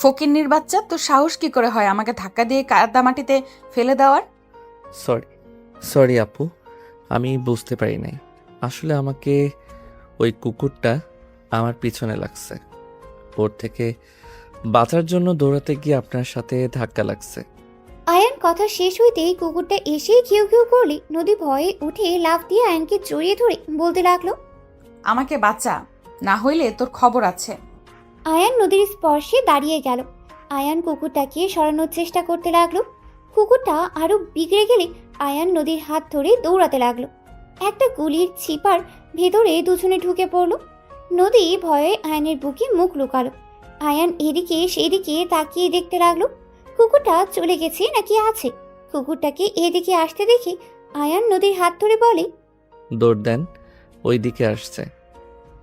ফকিন্নির বাচ্চা, তোর সাহস কি করে হয় আমাকে ধাক্কা দিয়ে কাদামাটিতে ফেলে দেওয়ার? সরি সরি আপু, আমি বুঝতে পারি নাই। আসলে আমাকে ওই কুকুরটা আমার পিছনে লাগছে, ওর থেকে বাঁচার জন্য দৌড়াতে গিয়ে আপনার সাথে ধাক্কা লাগছে। আয়ান কথা শেষ হইতেই কুকুরটা এসেই ঘেউ ঘেউ করলে নদী ভয়ে উঠে লাফ দিয়ে আয়ানকে জড়িয়ে ধরে বলতে লাগলো, আমাকে বাঁচা, না হইলে তোর খবর আছে। আয়ান নদীর স্পর্শে দাঁড়িয়ে গেল। আয়ান কুকুরটাকে সরানোর চেষ্টা করতে লাগলো। কুকুরটা আরো বিগড়ে গেলে আয়ান নদীর হাত ধরে দৌড়াতে লাগলো। একটা গুলির ছিপার ভেতরে দুজনে ঢুকে পড়লো। নদী ভয়ে আয়ানের বুকে মুখ লুকালো। আয়ান এদিকে সেদিকে তাকিয়ে দেখতে লাগলো কুকুরটা চলে গেছে নাকি আছে। কুকুরটাকে এদিকে আসতে দেখে আয়ান নদীর হাত ধরে বলে, দৌড় দেন, ওই দিকে আসছে।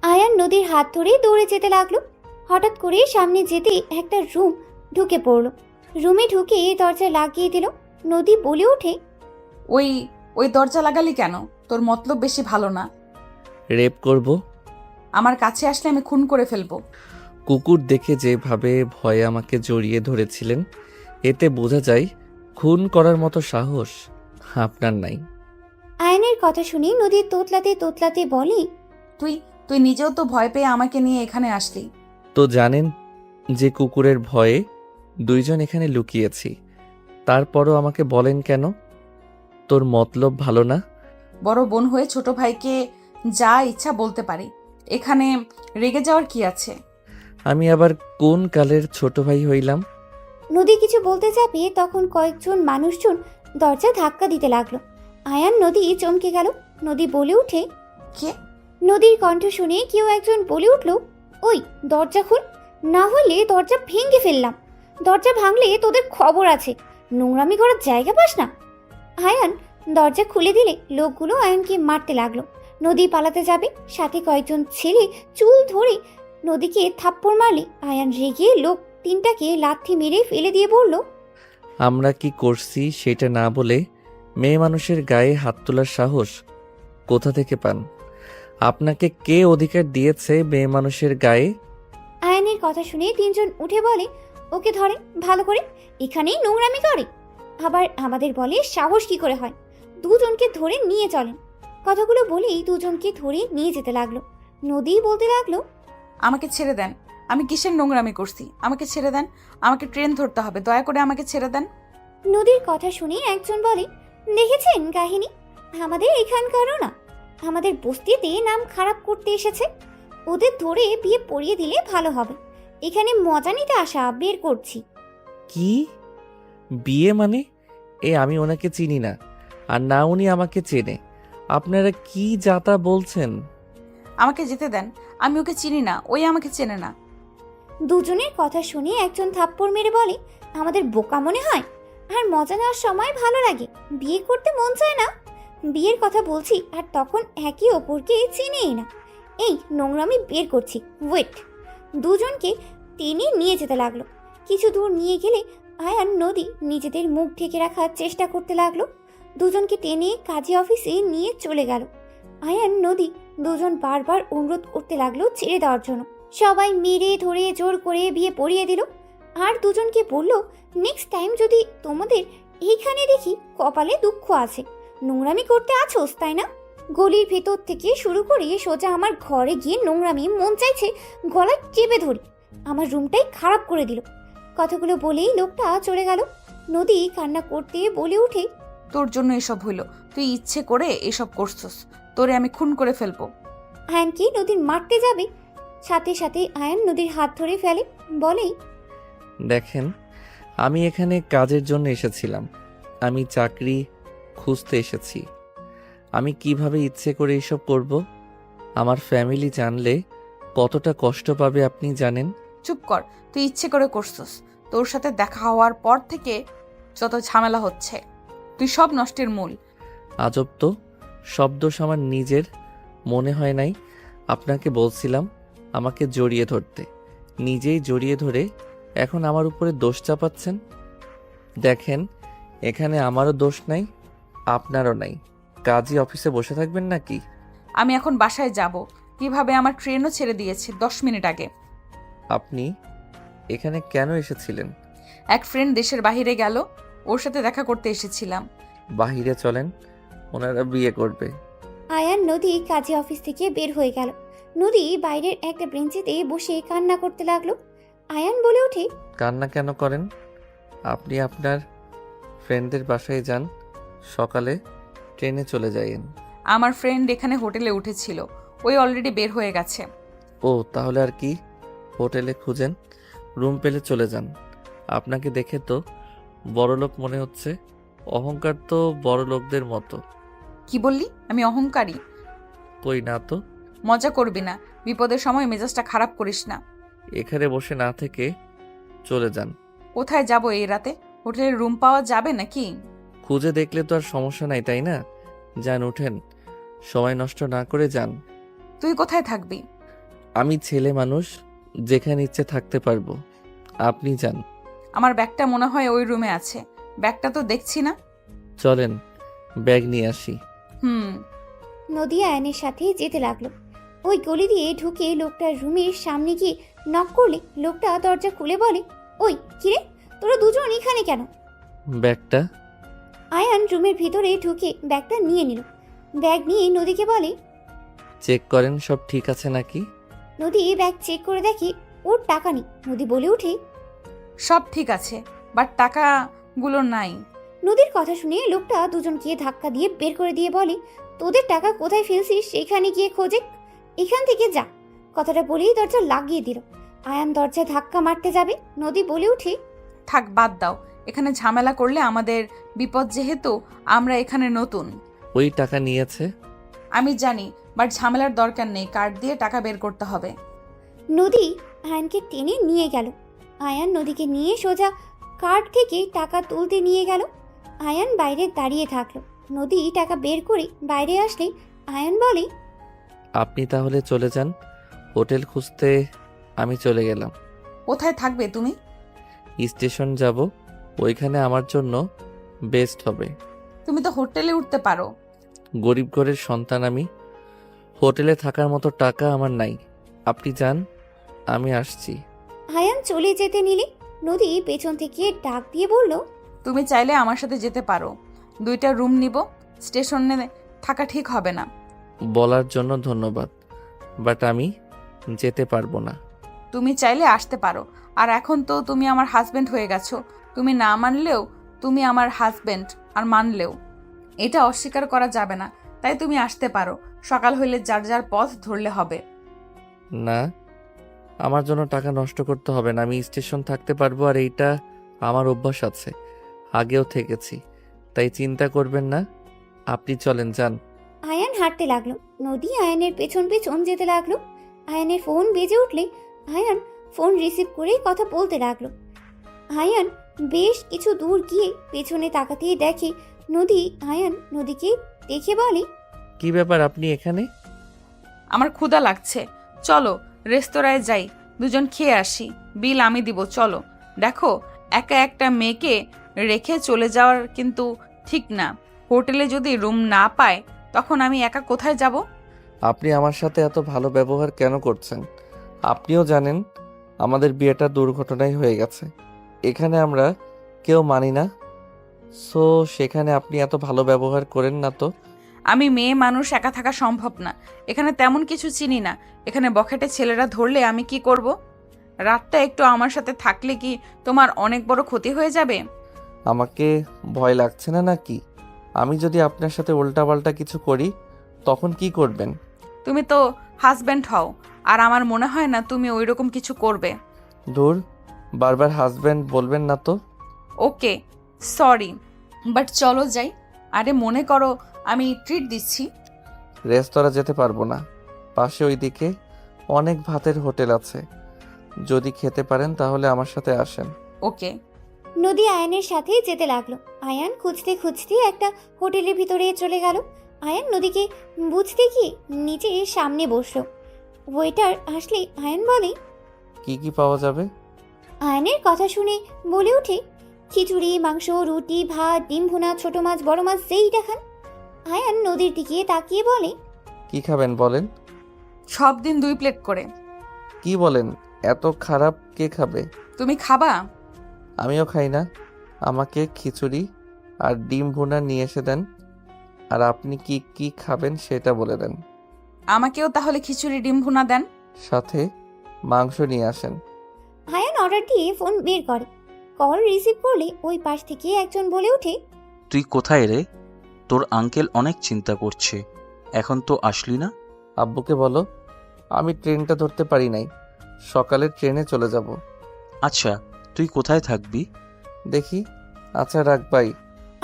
আয়ান নদীর হাত ধরে দৌড়ে যেতে লাগলো। হঠাৎ করে সামনে যেতে একটা রুম ঢুকে পড়ল। রুমে ঢুকে দরজা লাগিয়ে দিল। নদী বলে ওঠে, ওই ওই দরজা লাগালি কেন? তোর মতলব বেশি ভালো না। রেপ করব? আমার কাছে আসলে আমি খুন করে ফেলবো। কুকুর দেখে যেভাবে ভয়ে আমাকে জড়িয়ে ধরেছিলেন, এতে বোঝা যায় খুন করার মতো সাহস আপনার নাই। আয়নের কথা শুনে নদী তোতলাতে তোতলাতে বলে, তুই তুই নিজেও তো ভয় পেয়ে আমাকে নিয়ে এখানে আসলি। তো জানেন যে কুকুরের ভয়ে দুইজন এখানে লুকিয়েছি, তারপরও আমাকে বলেন কেন? তোর মতলব ভালো না? বড় বোন হয়ে ছোট ভাইকে যা ইচ্ছা বলতে পারি, এখানে রেগে যাওয়ার কি আছে? আমি আবার কোন কালের ছোট ভাই হইলাম? নদী কিছু বলতে যাবে তখন কয়েকজন মানুষজন দরজা ধাক্কা দিতে লাগলো। আয়ান নদী চমকে গেল। নদী বলে উঠে, কে? নদীর কণ্ঠ শুনে কেউ একজন বলে উঠল, ওই দরজা খুল, না হলে দরজা ভেঙে ফেললাম। দরজা ভাঙলে তোদের খবর আছে, নোংরামি করার জায়গা পাস না। আয়ান দরজা খুলে দিলে লোকগুলো আয়ানকে মারতে লাগলো। নদী পালাতে যাবে, সাথে কয়েকজন ছেলে চুল ধরে নদীকে থাপ্পড় মারলে আয়ান রেগে লোক তিনটাকে লাথি মেরে ফেলে দিয়ে বলল, আমরা কি করছি সেটা না বলে মেয়ে মানুষের গায়ে হাত তোলার সাহস কোথা থেকে পান? আপনাকে কে অধিকার দিয়েছে মেয়ে মানুষের গায়ে? আয়ানের কথা শুনে তিনজন উঠে বলে, ওকে ধরেন ভালো করে, এখানেই নোংরামি করে। আবার আমাদের বলে সাহস কি করে হয়, দুজনকে ধরে নিয়ে চলেন। কথাগুলো বলেই দুজনকে ধরে নিয়ে যেতে লাগলো। নদী বলতে লাগলো, আমাকে ছেড়ে দেন, আমি কিসের নোংরামি করছি? আমাকে ছেড়ে দেন, আমাকে ট্রেন ধরতে হবে, দয়া করে আমাকে ছেড়ে দেন। নদীর কথা শুনে একজন বলে, দেখেছেন কাহিনী, আমাদের এখানকারও না, আমাদের বস্তিতে নাম খারাপ করতে এসেছে। ওদের ধরে বিয়ে পড়িয়ে দিলে ভালো হবে। এখানে মজা নিতে আসা বের করছি। কি বিয়ে মানে? আমি ওনাকে চিনি না, আর না উনি আমাকে চেনে। আপনারা কি যাতা বলছেন? আমাকে যেতে দেন, আমি ওকে চিনি না, ওই আমাকে চেনে না। দুজনের কথা শুনে একজন থাপ্পড় মেরে বলে, আমাদের বোকা মনে হয়? আর মজা নেওয়ার সময় ভালো লাগে, বিয়ে করতে মন চায় না? বিয়ের কথা বলছি আর তখন একে অপরকে চিনেই না। এই নোংরামি বের করছি, ওয়েট। দুজনকে টেনে নিয়ে যেতে লাগলো। কিছু দূর নিয়ে গেলে আয়ান নদী নিজেদের মুখ ঢেকে রাখার চেষ্টা করতে লাগলো। দুজনকে টেনে কাজী অফিসে নিয়ে চলে গেল। আয়ান নদী দুজন বারবার অনুরোধ করতে লাগলো ছেড়ে দেওয়ার জন্য। সবাই মেরে ধরে জোর করে বিয়ে পড়িয়ে দিল। আর দুজনকে বলল, নেক্সট টাইম যদি তোমাদের এইখানে দেখি কপালে দুঃখ আছে, নোংরামি করতে আছোস তাই না? গলির ভেতর থেকে শুরু করে সোজা আমার ঘরে গিয়ে নোংরামি মন চাইছে গলায় চেপে ধরি। আমার রুমটাই খারাপ করে দিল। কথাগুলো বলেই লোকটা চলে গেল। নদী কান্না করতে বলে উঠে, তোর জন্য এসব হইলো, তুই ইচ্ছে করে এসব করছস, তোরে আমি খুন করে ফেলবো। আয়ানকে নদীর মারতে যাবে, সাথে সাথে আয়ান নদীর হাত ধরে ফেলে, বলে, দেখেন, আমি এখানে কাজের জন্য এসেছিলাম, আমি চাকরি খুঁজতে এসেছি। আমি কিভাবে ইচ্ছে করে এসব করব? আমার ফ্যামিলি জানলে কতটা কষ্ট পাবে আপনি জানেন? চুপ কর, তুই ইচ্ছে করে করছস। তোর সাথে দেখা হওয়ার পর থেকে যত ঝামেলা হচ্ছে, তুই সব নষ্টের মূল। আজব তো, সব দোষ আমার নিজের। মনে হয় নাই আপনাকে বলছিলাম আমাকে জড়িয়ে ধরতে, নিজেই জড়িয়ে ধরে এখন আমার উপরে দোষ চাপাচ্ছেন। দেখেন, এখানে আমারও দোষ নাই, আপনারও নাই। কাজী অফিসে বসে থাকবেন নাকি? আমি এখন বাসায় যাব। কিভাবে আমার ট্রেনও ছেড়ে দিয়েছে 10 মিনিট আগে। আপনি এখানে কেন এসেছিলেন? এক ফ্রেন্ড দেশের বাইরে গেল, ওর সাথে দেখা করতে এসেছিলাম। বাহিরে চলেন, ওনারা বিয়ে করবে। আয়ান নদী কাজে অফিস থেকে বের হয়ে গেল। নদী বাইরের একটা বেঞ্চিতে বসে কান্না করতে লাগলো। আয়ান বলে ওঠে, কান্না কেন করেন? আপনি আপনার ফ্রেন্ডদের বাসায় যান, সকালে ট্রেনে চলে যাইয়েন। আমার ফ্রেন্ড এখানে হোটেলে উঠেছিল, ওই অলরেডি বের হয়ে গেছে। ও তাহলে আর কি, হোটেলে খুঁজেন, রুম পেলে চলে যান। আপনাকে দেখে তো বড়লোক মনে হচ্ছে। অহংকার তো বড় লোকদের মতো। কি বললি? আমি অহংকারী? কই না তো। মজা করবি না, বিপদের সময় মেজাজটা খারাপ করিস না। এখানে বসে না থেকে চলে যান। কোথায় যাব এই রাতে? হোটেলের রুম পাওয়া যাবে নাকি? খুঁজে দেখলে তো আর সমস্যা নাই, তাই না? যান, উঠেন, সময় নষ্ট না করে যান। তুই কোথায় থাকবি? আমি ছেলে মানুষ, যেখানে ইচ্ছে থাকতে পারবো। আপনি যান। আমার ব্যাগটা মনে হয় ওই রুমে আছে। ব্যাগটা তো দেখছি না। চলেন, ব্যাগ নিয়ে আসি। নদী আয়ানের সাথে যেতে লাগলো। ওই গলি দিয়ে ঢুকে লোকটার রুমের সামনে গিয়ে নক করলে লোকটা দরজা খুলে বলে, ওই কিরে, তোরা দুজন এখানে কেন? ব্যাগটা? আয়ান রুমের ভিতরে ঢুকে ব্যাগটা নিয়ে নিল। ব্যাগ নিয়ে নদীকে বলে, চেক করেন সব ঠিক আছে নাকি। নদী ব্যাগ চেক করে দেখে ওর টাকা নেই। নদী বলে ওঠে, সব ঠিক আছে, বাট টাকাগুলো নাই। নদীর কথা শুনে লোকটা দুজনকে ধাক্কা দিয়ে বের করে দিয়ে বলে, তোদের টাকা কোথায় ফেলছিস সেখানে গিয়ে খোঁজে, এখান থেকে যা। কথাটা বলেই দরজা লাগিয়ে দিল। আয়ান দরজায় ধাক্কা মারতে যাবে, নদী বলে উঠে, থাক, বাদ দাও। এখানে ঝামেলা করলে আমাদের বিপদ, যেহেতু আমরা এখানে নতুন। ওই টাকা নিয়েছে। আমি জানি, বাট ঝামেলার দরকার নেই, কার্ড দিয়ে টাকা বের করতে হবে। নদী আয়ানকে টেনে নিয়ে গেল। আয়ান নদীকে নিয়ে সোজা কার্ড থেকে টাকা তুলতে নিয়ে গেল। আয়ান বাইরে দাঁড়িয়ে থাকলো। নদী টাকা বের করে বাইরে আসলে আয়ান বলে, আপনি তাহলে চলে যান, হোটেল খুঁজতে আমি চলে গেলাম। কোথায় থাকবে তুমি? স্টেশন যাব, ওইখানে আমার জন্য বেস্ট হবে। তুমি তো হোটেলে উঠতে পারো। গরিব ঘরের সন্তান আমি, হোটেলে থাকার মতো টাকা আমার নাই। আপনি যান, আমি আসছি। আয়ান চলে যেতে নিলে নদী পেছন থেকে ডাক দিয়ে বলল, তুমি চাইলে আমার সাথে যেতে পারো, 2টা রুম নিব। স্টেশনে থাকা ঠিক হবে না। বলার জন্য ধন্যবাদ, বাট আমি যেতে পারবো না। তুমি চাইলে আসতে পারো, আর এখন তো তুমি আমার হাজবেন্ড হয়ে গেছো। তুমি না মানলেও তুমি আমার হাজবেন্ড, আর মানলেও এটা অস্বীকার করা যাবে না। তাই তুমি আসতে পারো, সকাল হইলে যার যার পথ ধরলে হবে। না, আমার জন্য টাকা নষ্ট করতে হবে না। আমি স্টেশন থাকতে পারবো, আর এইটা আমার অভ্যাস আছে, আগেও থেকেছি, তাই চিন্তা করবেন না। আপনি চলেন, যান। আয়ান হাঁটতে লাগলো। নদী আয়ানের পেছন পেছন যেতে লাগলো। আয়ানের ফোন বেজে উঠলে আয়ান ফোন রিসিভ করে কথা বলতে লাগলো। আয়ান বেশ কিছু দূর গিয়ে পেছনে তাকাতেই দেখে নদী। আয়ান নদীকে দেখে বলে, কি ব্যাপার, আপনি এখানে? আমার ক্ষুধা লাগছে, চলো রেস্তোরাঁয় যাই, দুজন খেয়ে আসি, বিল আমি দিব, চলো। দেখো, একা একটা মেয়েকে রেখে চলে যাওয়ার কিন্তু ঠিক না। হোটেলে যদি রুম না পায় তখন আমি একা কোথায় যাব? আপনি আমার সাথে এত ভালো ব্যবহার কেন করছেন? আপনিও জানেন আমাদের বিয়েটা দুর্ঘটনায় হয়ে গেছে, এখানে আমরা কেউ মানি না। সো সেখানে আপনি এত ভালো ব্যবহার করেন না তো। আমি মেয়ে মানুষ, একা থাকা সম্ভব না। এখানে তেমন কিছু চিনি না। এখানে বখাটে ছেলেরা ধরলে আমি কি করব? রাতটা একটু আমার সাথে থাকলে কি তোমার অনেক বড় ক্ষতি হয়ে যাবে? আমাকে ভয় লাগছে না নাকি? আমি যদি আপনার সাথে উল্টাপাল্টা কিছু করি তখন কি করবেন? তুমি তো হাজব্যান্ড হও, আর আমার মনে হয় না তুমি ওইরকম কিছু করবে। দূর, বারবার হাজব্যান্ড বলবেন না তো। ওকে, সরি, বাট চলো যাই। আরে মনে করো আমি ট্রিট দিচ্ছি। রেস্তোরাঁ যেতে পারবো না, পাশে ওইদিকে অনেক ভাতের হোটেল আছে, যদি খেতে পারেন তাহলে আমার সাথে আসেন। ওকে। নদী আয়ানের সাথে যেতে লাগলো। আয়ান খুঁজতে খুঁজতে একটা হোটেলের ভিতরে চলে গেল। আয়ান নদীকে বুঝতে গিয়ে নিচে সামনে বসলো। ওয়েটার আসলে আয়ান বলে, কি কি পাওয়া যাবে? আয়ানের কথা শুনে বলে ওঠে, খিচুড়ি, মাংস, রুটি, ভাত, ডিম ভুনা, ছোট মাছ, বড় মাছ, যেইটা খান। আয়ান নদীর দিকে তাকিয়ে বলে, কি খাবেন বলেন? সব দিন 2 প্লেট করে। কি বলেন, এত খারাপ কে খাবে? তুমি খাবা? আমিও খাই না। আমাকে খিচুড়ি আর ডিম ভুনা নিয়ে এসে দেন। আর আপনি কি কি খাবেন সেটা বলে দেন। আমাকেও তাহলে খিচুড়ি ডিম ভুনা দেন। সাথে মাংস নিয়ে আসেন। আয়ান অর্ডার দিয়ে ফোন বের করে। কল রিসিভ করলে ওই পাশ থেকে একজন বলে ওঠে, তুই কোথায় রে? তোর আঙ্কেল অনেক চিন্তা করছে, এখন তো আসলি না। আব্বুকে বলো আমি ট্রেনটা ধরতে পারি নাই, সকালে ট্রেনে চলে যাব। আচ্ছা, তুই কোথায় থাকবি? দেখি। আচ্ছা রাখ বাই।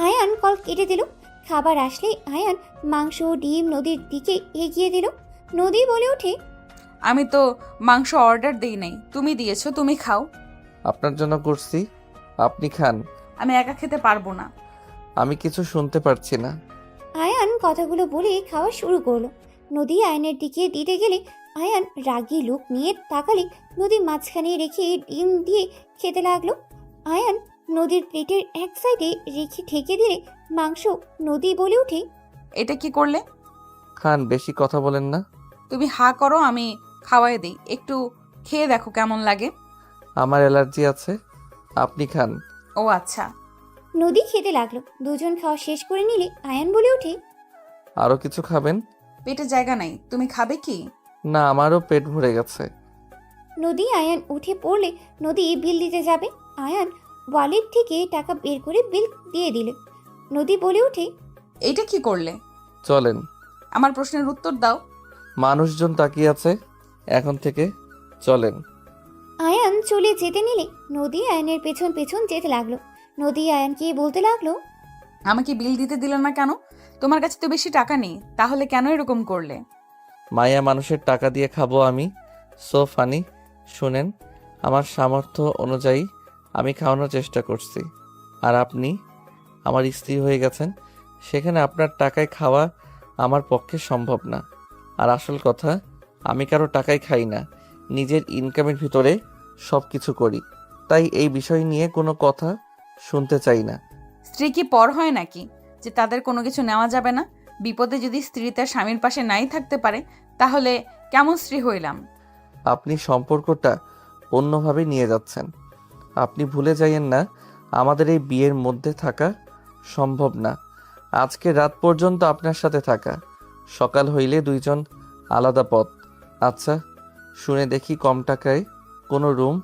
আয়ান কল কেটে দিল। খাবার আসলে আয়ান মাংস ডিম নদীর দিকে এগিয়ে দিল। নদী বলে ওঠে, আমি তো মাংস অর্ডার দেই নাই, তুমি দিয়েছো, তুমি খাও। আপনার জন্য করছি, আপনি খান। আমি একা খেতে পারবো না। আমি কিছু শুনতে পারছি না। আয়ান কথাগুলো বলে খাওয়া শুরু করলো। নদী আয়নের দিকে দিতে গেলে আয়ান রাগী লুক নিয়ে তাকালে নদী মাঝখানে রেখে ডিম দিয়ে খেতে লাগলো। আয়ান নদীর প্লেটের এক সাইডে রেখে ঠেকে দিলে মাংস। নদী বলে ওঠে, এটা কি করলে? খান, বেশি কথা বলেন না। তুমি হা করো, আমি খাওয়াই দিই। একটু খেয়ে দেখো কেমন লাগে। আমার অ্যালার্জি আছে, আপনি খান। ও আচ্ছা। নদী খেতে লাগলো। দুজন খাওয়া শেষ করে নিলে আয়ান বলে ওঠে, আরও কিছু খাবেন? পেটে জায়গা নাই, তুমি খাবে কি? না, আমারও পেট ভরে গেছে। নদী আয়ান উঠে পড়লে নদী বিল দিতে যাবে। আয়ান ওয়ালেট থেকে টাকা বের করে বিল দিয়ে দিলে। নদী বলে ওঠে, এইটা কি করলে? চলেন। আমার প্রশ্নের উত্তর দাও। মানুষজন তাকিয়ে আছে, এখন থেকে চলেন। আয়ান চলে যেতে নিলে নদী আয়ানের পেছন পেছন যেতে লাগলো। নদী আয়ানকে বলতে লাগলো, আমাকে বিল দিতে দিলে না কেন? তোমার কাছে তো বেশি টাকা নেই, তাহলে কেন এরকম করলে? মায়া মানুষের টাকা দিয়ে খাবো আমি? So funny. শুনেন, আমার সামর্থ্য অনুযায়ী আমি খাওয়ানোর চেষ্টা করছি। আর আপনি আমার স্ত্রী হয়ে গেছেন, সেখানে আপনার টাকায় খাওয়া আমার পক্ষে সম্ভব না। আর আসল কথা, আমি কারো টাকায় খাই না, নিজের ইনকামের ভিতরে সব কিছু করি। তাই এই বিষয় নিয়ে কোনো কথা শুনতে চাই না। স্ত্রী কি পর হয় নাকি যে তাদের কোনো কিছু নেওয়া যাবে না? বিপদে যদি স্ত্রী তার স্বামীর পাশে নাই থাকতে পারে, তাহলে কেমন স্ত্রী হইলাম? আপনি সম্পর্কটা অন্যভাবে নিয়ে যাচ্ছেন। আপনি ভুলে যাইয়েন না, আমাদের এই বিয়ের মধ্যে থাকা সম্ভব না। আজকে রাত পর্যন্ত আপনার সাথে থাকা, সকাল হইলে দুইজন আলাদা পথ। আচ্ছা, শুনে দেখি কম টাকায় কোনো রুম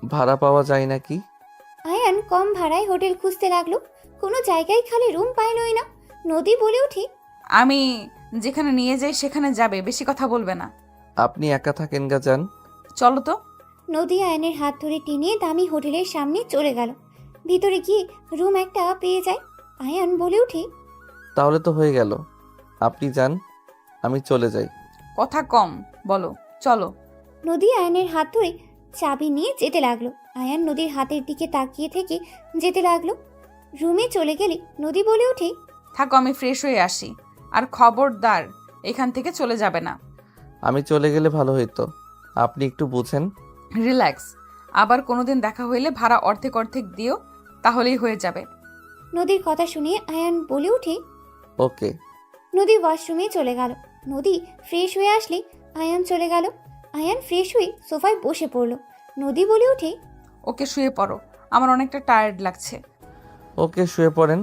ভাড়া পাওয়া যায় নাকি? আয়ান কম ভাড়ায় হোটেল খুঁজতে লাগলো। কোনো জায়গায় খালি রুম পাইলই না। নদী বলে ওঠে, আমি যেখানে নিয়ে যাই সেখানে যাবে, বেশি কথা বলবে না। আপনি একা থাকেন গা, যান। চলো তো। নদী আয়নের হাত ধরে টেনে দামি হোটেলের সামনে চলে গেল। ভিতরে গিয়ে রুম একটা পেয়ে যায়। আয়ান বলে ওঠে, তাহলে তো হয়ে গেল। আপনি যান, আমি চলে যাই। কথা কম বলো, চলো। নদী আয়নের হাত ধরে চাবি নিয়ে যেতে লাগলো। আয়ান নদীর হাতের দিকে তাকিয়ে থেকে যেতে লাগলো। রুমে চলে গেলে নদী বলে ওঠে, থাকো, আমি ফ্রেশ হয়ে আসি। আর খবরদার এখান থেকে চলে যাবে না। আমি চলে গেলে ভালো হইতো, আপনি একটু বুঝেন। রিল্যাক্স। আবার কোনোদিন দেখা হইলে ভাড়া অর্ধেক অর্ধেক দিও, তাহলেই হয়ে যাবে। নদীর কথা শুনে আয়ান বলে ওঠে। ওকে। নদী ওয়াশরুমে চলে গেল। নদী ফ্রেশ হয়ে আসলে আয়ান চলে গেল। আয়ান ফ্রেশ হয়ে সোফায় বসে পড়ল। নদী বলে ওঠে, ওকে শুয়ে পড়ো, আমার অনেকটা টায়ার্ড লাগছে। ওকে, শুয়ে পড়েন।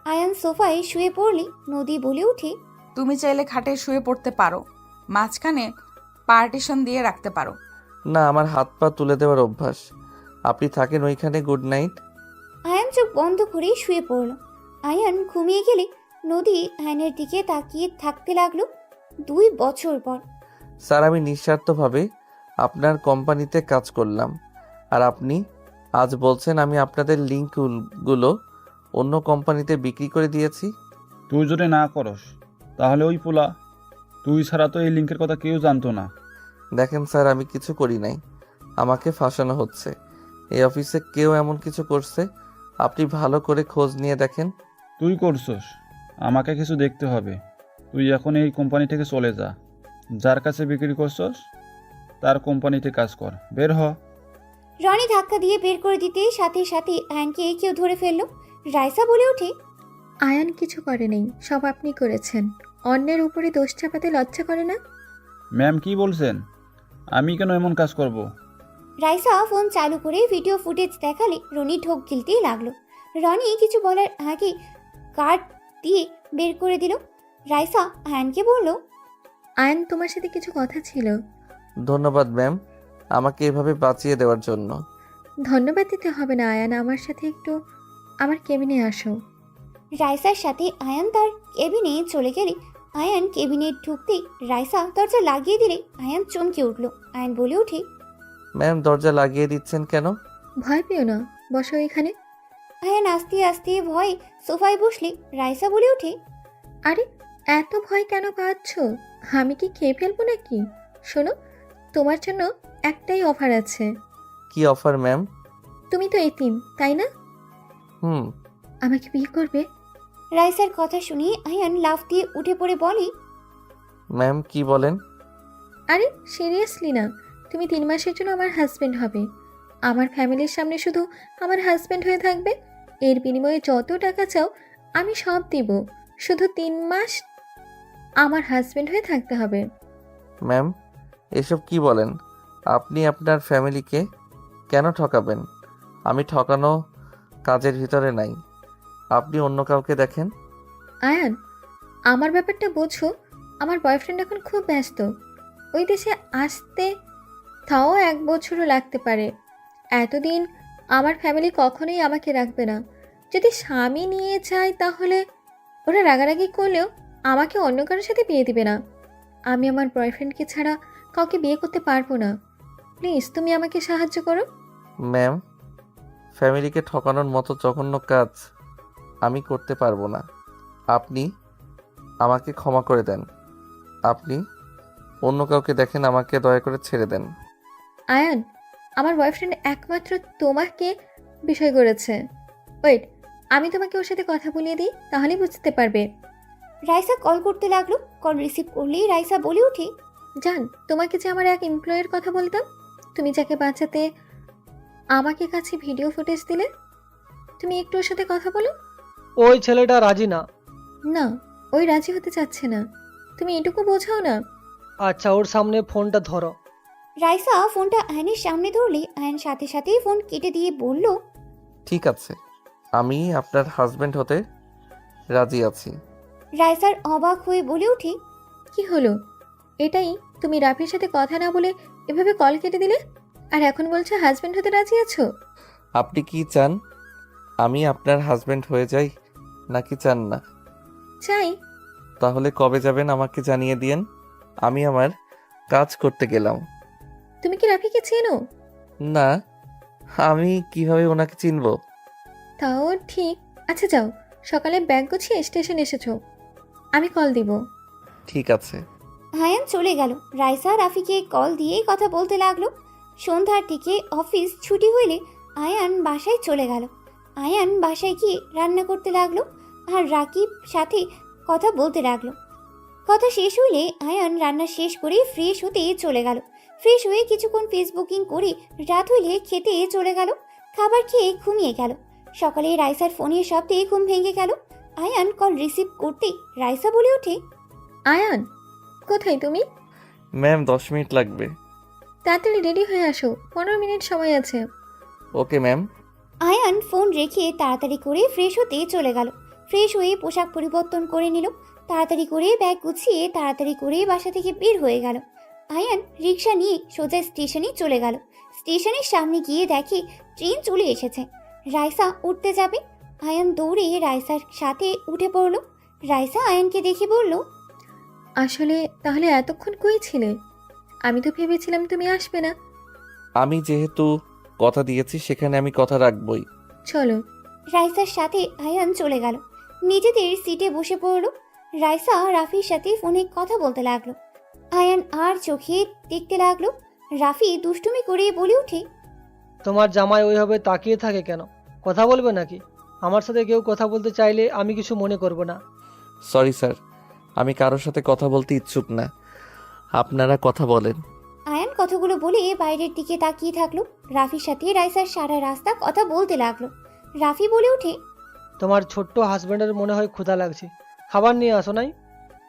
আয়ান সোফায় শুয়ে পড়লে নদী বলে ওঠে, তুমি চাইলে খাটে শুয়ে পড়তে পারো, মাঝখানে পার্টিশন দিয়ে রাখতে পারো। না, আমার হাত পা তুলে দেওয়ার অভ্যাস। আপনি থাকেন ওইখানে, গুড নাইট। আয়ান চোখ বন্ধ করে শুয়ে পড়ল। আয়ান ঘুমিয়ে গেলে নদী আয়ানের দিকে তাকিয়ে থাকতে লাগলো। 2 বছর পর। স্যার, আমি নিঃস্বার্থভাবে আপনার কোম্পানিতে কাজ করলাম, আর আপনি আজ বলছেন আমি আপনাদের লিঙ্কগুলো অন্য কোম্পানিতে বিক্রি করে দিয়েছি। তুই যদি না করস তাহলে ওই পোলা, তুই ছাড়া তো এই লিঙ্কের কথা কেউ জানতো না। দেখেন স্যার, আমি কিছু করি নাই, আমাকে ফাঁসানো হচ্ছে। এই অফিসে কেউ এমন কিছু করছে, আপনি ভালো করে খোঁজ নিয়ে দেখেন। তুই করছস, আমাকে কিছু দেখতে হবে। তুই এখন এই কোম্পানি থেকে চলে যা, যার কাছে বিক্রি করছস তার কোম্পানিতে কাজ কর, বের হ। রনি ধাক্কা দিয়ে বের করে দিতে সাথে সাথে আয়ানকে কেউ ধরে ফেললো। রাইসা বলে ওঠে, আয়ান কিছু করেনি, সব আপনি করেছেন। অন্যের উপরে দোষ চাপাতে লজ্জা করে না? ম্যাম কি বলছেন? আমি কেন এমন কাজ করব? রাইসা ফোন চালু করে ভিডিও ফুটেজ দেখালে রনি ঢোক গিলতেই লাগলো। রনি কিছু বলার আগে কার্ড দিয়ে বের করে দিল। রাইসা আয়ানকে বলল, আয়ন, তোমার সাথে কিছু কথা ছিল। ধন্যবাদ ম্যাম, আমাকে এভাবে বাঁচিয়ে দেওয়ার জন্য। ধন্যবাদ দিতে হবে না আয়ান, আমার সাথে একটু আমার কেবিনে আসো। রাইসার সাথে আয়ান তার কেবিনে চলে গেলে আয়ান কেবিনে ঢুকতেই রাইসা দরজা লাগিয়ে দিলে আয়ান চমকে উঠল। আয়ান বলে ওঠে, ম্যাম দরজা লাগিয়ে দিচ্ছেন কেন? ভয় পেও না, বসো এখানে। আয়ান আস্তে আস্তে ভয়ে সোফায় বসলে রাইসা বলে ওঠে, আরে এত ভয় কেন পাচ্ছ? আমি কি খেয়ে ফেলবো নাকি? শোনো, তোমার জন্য একটাই অফার আছে। কি অফার ম্যাম? তুমি তো এতিম, তাই না? হুম। আমাকে বিয়ে করবে? রাইসার কথা শুনে আয়ান লাফ দিয়ে উঠে পড়ে বলে, ম্যাম কি বলেন? আরে সিরিয়াসলি না, তুমি 3 মাসের জন্য আমার হাজবেন্ড হবে। আমার ফ্যামিলির সামনে শুধু আমার হাজবেন্ড হয়ে থাকবে। এর বিনিময়ে যত টাকা চাও আমি সব দিব। শুধু 3 মাস আমার হাজবেন্ড হয়ে থাকতে হবে। ম্যাম এসব কি বলেন? আপনি আপনার ফ্যামিলিকে কেন ঠকাবেন? আমি ঠকানো কাজের ভিতরে নাই। আপনি অন্য কাউকে দেখেন। আয়ান, আমার ব্যাপারটা বোঝো। আমার বয়ফ্রেন্ড এখন খুব ব্যস্ত। ওই দেশে আসতে তাও 1 বছরও লাগতে পারে। এতদিন আমার ফ্যামিলি কখনোই আমাকে রাখবে না। যদি স্বামী নিয়ে যায় তাহলে ওরা রাগারাগি করলেও আমাকে অন্য কারোর সাথে বিয়ে দিবে না। আমি আমার বয়ফ্রেন্ডকে ছাড়া কাউকে বিয়ে করতে পারবো না। প্লিজ তুমি আমাকে সাহায্য করো। ম্যাম ফ্যামিলিকে ঠকানোর মতো জঘন্য কাজ আমি করতে পারবো না। আপনি আমাকে ক্ষমা করে দেন। আপনি অন্য কাউকে দেখেন, আমাকে দয়া করে ছেড়ে দেন। আয়ান, আমার বয়ফ্রেন্ড একমাত্র তোমাকে বিষয় করেছে। ওয়েট, আমি তোমাকে ওর সাথে কথা বলিয়ে দিই, তাহলেই বুঝতে পারবে। রাইসা কল করতে লাগলো। কল রিসিভ করলেই রাইসা বলে ওঠে, জান, তোমাকে যে আমার এক এমপ্লয়ের কথা বলতাম, তুমি যাকে বাঁচাতে আমাকে কাছে ভিডিও ফুটেজ দিলে, তুমি একটু ওর সাথে কথা বলো। ওই ছেলেটা রাজি না। না, ওই রাজি হতে চাচ্ছে না। তুমি এটুকু বোঝাও না। আচ্ছা, ওর সামনে ফোনটা ধরো। রাইসা ফোনটা আয়নের সামনে ধরলে আয়ন সাথে সাথেই ফোন কেটে দিয়ে বলল, ঠিক আছে, আমি আপনার হাজবেন্ড হতে রাজি আছি। রাইসার অবাক হয়ে বলে ওঠে, কি হলো? এটাই তুমি রাফির সাথে কথা না বলে এভাবে কল কেটে দিলে, আর এখন বলছো হাজবেন্ড হতে রাজি আছো? আপনি কি চান আমি আপনার হাজবেন্ড হয়ে যাই, নাকি চান না? চাই। তাহলে কবে যাবেন আমাকে জানিয়ে দিয়েন। আমি আমার কাজ করতে গেলাম। তুমি কি রাফিকে চেনো? না, আমি কিভাবে ওনাকে চিনবো? তাও ঠিক। আচ্ছা যাও, সকালে ব্যাগ গুছিয়ে স্টেশন এসেছো, আমি কল দিব। ঠিক আছে। আয়ান চলে গেল। রাইসা রাফিকে কল দিয়ে কথা বলতে লাগলো। সন্ধ্যার দিকে অফিস ছুটি হইলে আয়ান বাসায় চলে গেল। আয়ান বাসায় গিয়ে রান্না করতে লাগলো আর রাকিব সাথে কথা বলতে লাগলো। কথা শেষ হইলে আয়ান রান্না শেষ করে ফ্রেশ হতে চলে গেল। ফ্রেশ হয়ে কিছুক্ষণ ফেসবুকিং করে রাত হইলে খেতে চলে গেল। খাবার খেয়ে ঘুমিয়ে গেল। সকালে রাইসার ফোনের শব্দে ঘুম ভেঙে গেল। আয়ান কল রিসিভ করতেই রাইসা বলে ওঠে, আয়ান, কোথায় তুমি? ম্যাম 10 মিনিট লাগবে। তাড়াতাড়ি রেডি হয়ে আসো, 15 মিনিট সময় আছে। Okay ma'am. আয়ান ফোন রেখে তাড়াতাড়ি করে ফ্রেশ হতে চলে গেল। ফ্রেশ হয়ে পোশাক পরিবর্তন করে নিল। তাড়াতাড়ি করে ব্যাগ গুছিয়ে তাড়াতাড়ি করে বাসা থেকে বের হয়ে গেল। আয়ান রিক্সা নিয়ে সোজা স্টেশনে চলে গেল। স্টেশনের সামনে গিয়ে দেখে ট্রেন চলে এসেছে। রাইসা উঠতে যাবে। আয়ান দৌড়ে রাইসার সাথে উঠে পড়ল। রাইসা আয়ানকে দেখে বলল, আসলে তাহলে এতক্ষণ কই ছিলে? আমি তো ভেবেছিলাম তুমি আসবে না। আমি যেহেতু কথা দিয়েছি সেখানে আমি কথা রাখবই। চলো। রাইসার সাথে আয়ান চলে গেল। নিজেদের সিটে বসে পড়ল। রাইসা রাফির সাথে ফোনে কথা বলতে লাগলো। আয়ান আর চোখে দেখতে লাগলো। রাফি দুষ্টুমি করে বলে ওঠে, তোমার জামাই ওইভাবে তাকিয়ে থাকে কেন? কথা বলবে নাকি? আমার সাথে কেউ কথা বলতে চাইলে আমি কিছু মনে করব না। সরি স্যার, আমি কারোর সাথে কথা বলতে ইচ্ছুক না। আপনারা কথা বলেন। আয়ান কথাগুলো বলে বাইরের দিকে তাকিয়ে থাকলো। রাফির সাথে রাইসার সারা রাস্তা কথা বলতে লাগলো। রাফি বলে ওঠে, তোমার ছোট্ট হাজব্যান্ডের মনে হয় ক্ষুধা লাগছে, খাবার নিয়ে আসো নাই?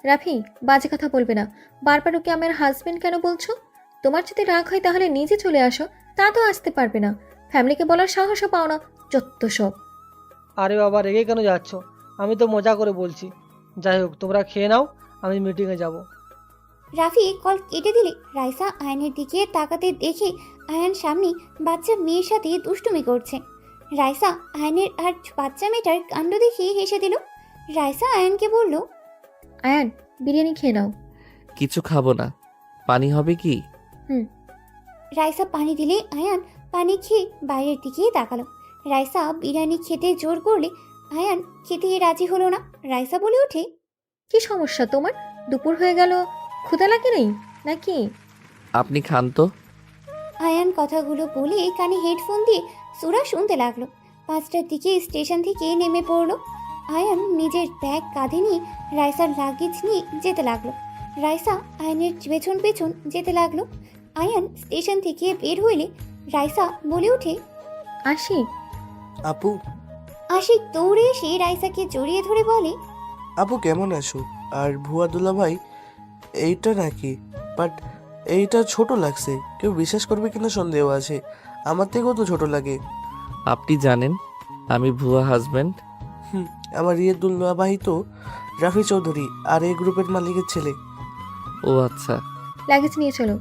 রাফি, বাজে কথা বলবে না। বারবার ওকে আমার হাজবেন্ড কেন বলছো? তোমার যদি রাগ হয় তাহলে নিজে চলে আসো। তা তো আসতে পারবে না, ফ্যামিলিকে বলার সাহসও পাও না, যত সব। আরে বাবা, রেগে কেন যাচ্ছ? আমি তো মজা করে বলছি। যাই হোক, তোমরা খেয়ে নাও, আমি মিটিংয়ে যাব। রাফি কল কেটে দিলে রাইসা আয়নের দিকে তাকাতে দেখে আয়ান সামনে বাচ্চা মেয়ের সাথে দুষ্টুমি করছে। রাইসা আয়নের আর বাচ্চা মেয়েটার কাণ্ড দেখে হেসে দিল। রাইসা আয়ানকে বলল, আয়ান, বিরিয়ানি খেয়ে নাও। কিছু খাবো না, পানি হবে কি? রাইসা পানি দিলে আয়ান পানি খেয়ে বাইরের দিকে তাকালো। রাইসা বিরিয়ানি খেতে জোর করলে আয়ান খেতে রাজি হলো না। রাইসা বলে ওঠে, কি সমস্যা তোমার? দুপুর হয়ে গেল, ক্ষুধা লাগে নেই নাকি? আপনি খান তো। আয়ান কথাগুলো বলে কানে হেডফোন দিয়ে সুরা শুনতে লাগলো। 5টার দিকে স্টেশন থেকে নেমে পড়লো। আয়ান নিজের ব্যাগ কাঁধে নিয়ে রাইসার লাগেজ নিয়ে যেতে লাগলো। রাইসা আয়ানের পেছন পেছন যেতে লাগলো। আয়ান স্টেশন থেকে বের হইলে রাইসা বলে ওঠে, আসি। আপু, আশিক দৌড়ে এসে রাইসাকে জড়িয়ে ধরে বলে, আপু কেমন আছো? আর ভুয়া দুলাভাই এইটা নাকি? বাট এইটা ছোট লাগছে, কেউ বিশ্বাস করবে কিনা সন্দেহ আছে। আমার থেকেও তো ছোট লাগে। আপনি জানেন আমি ভুয়া হাজব্যান্ড? আমার ইয়ে দুলাভাই তো রাফি চৌধুরী আর এই গ্রুপের মালিকের ছেলে। ও আচ্ছা। লাগেজ নিয়ে চলো।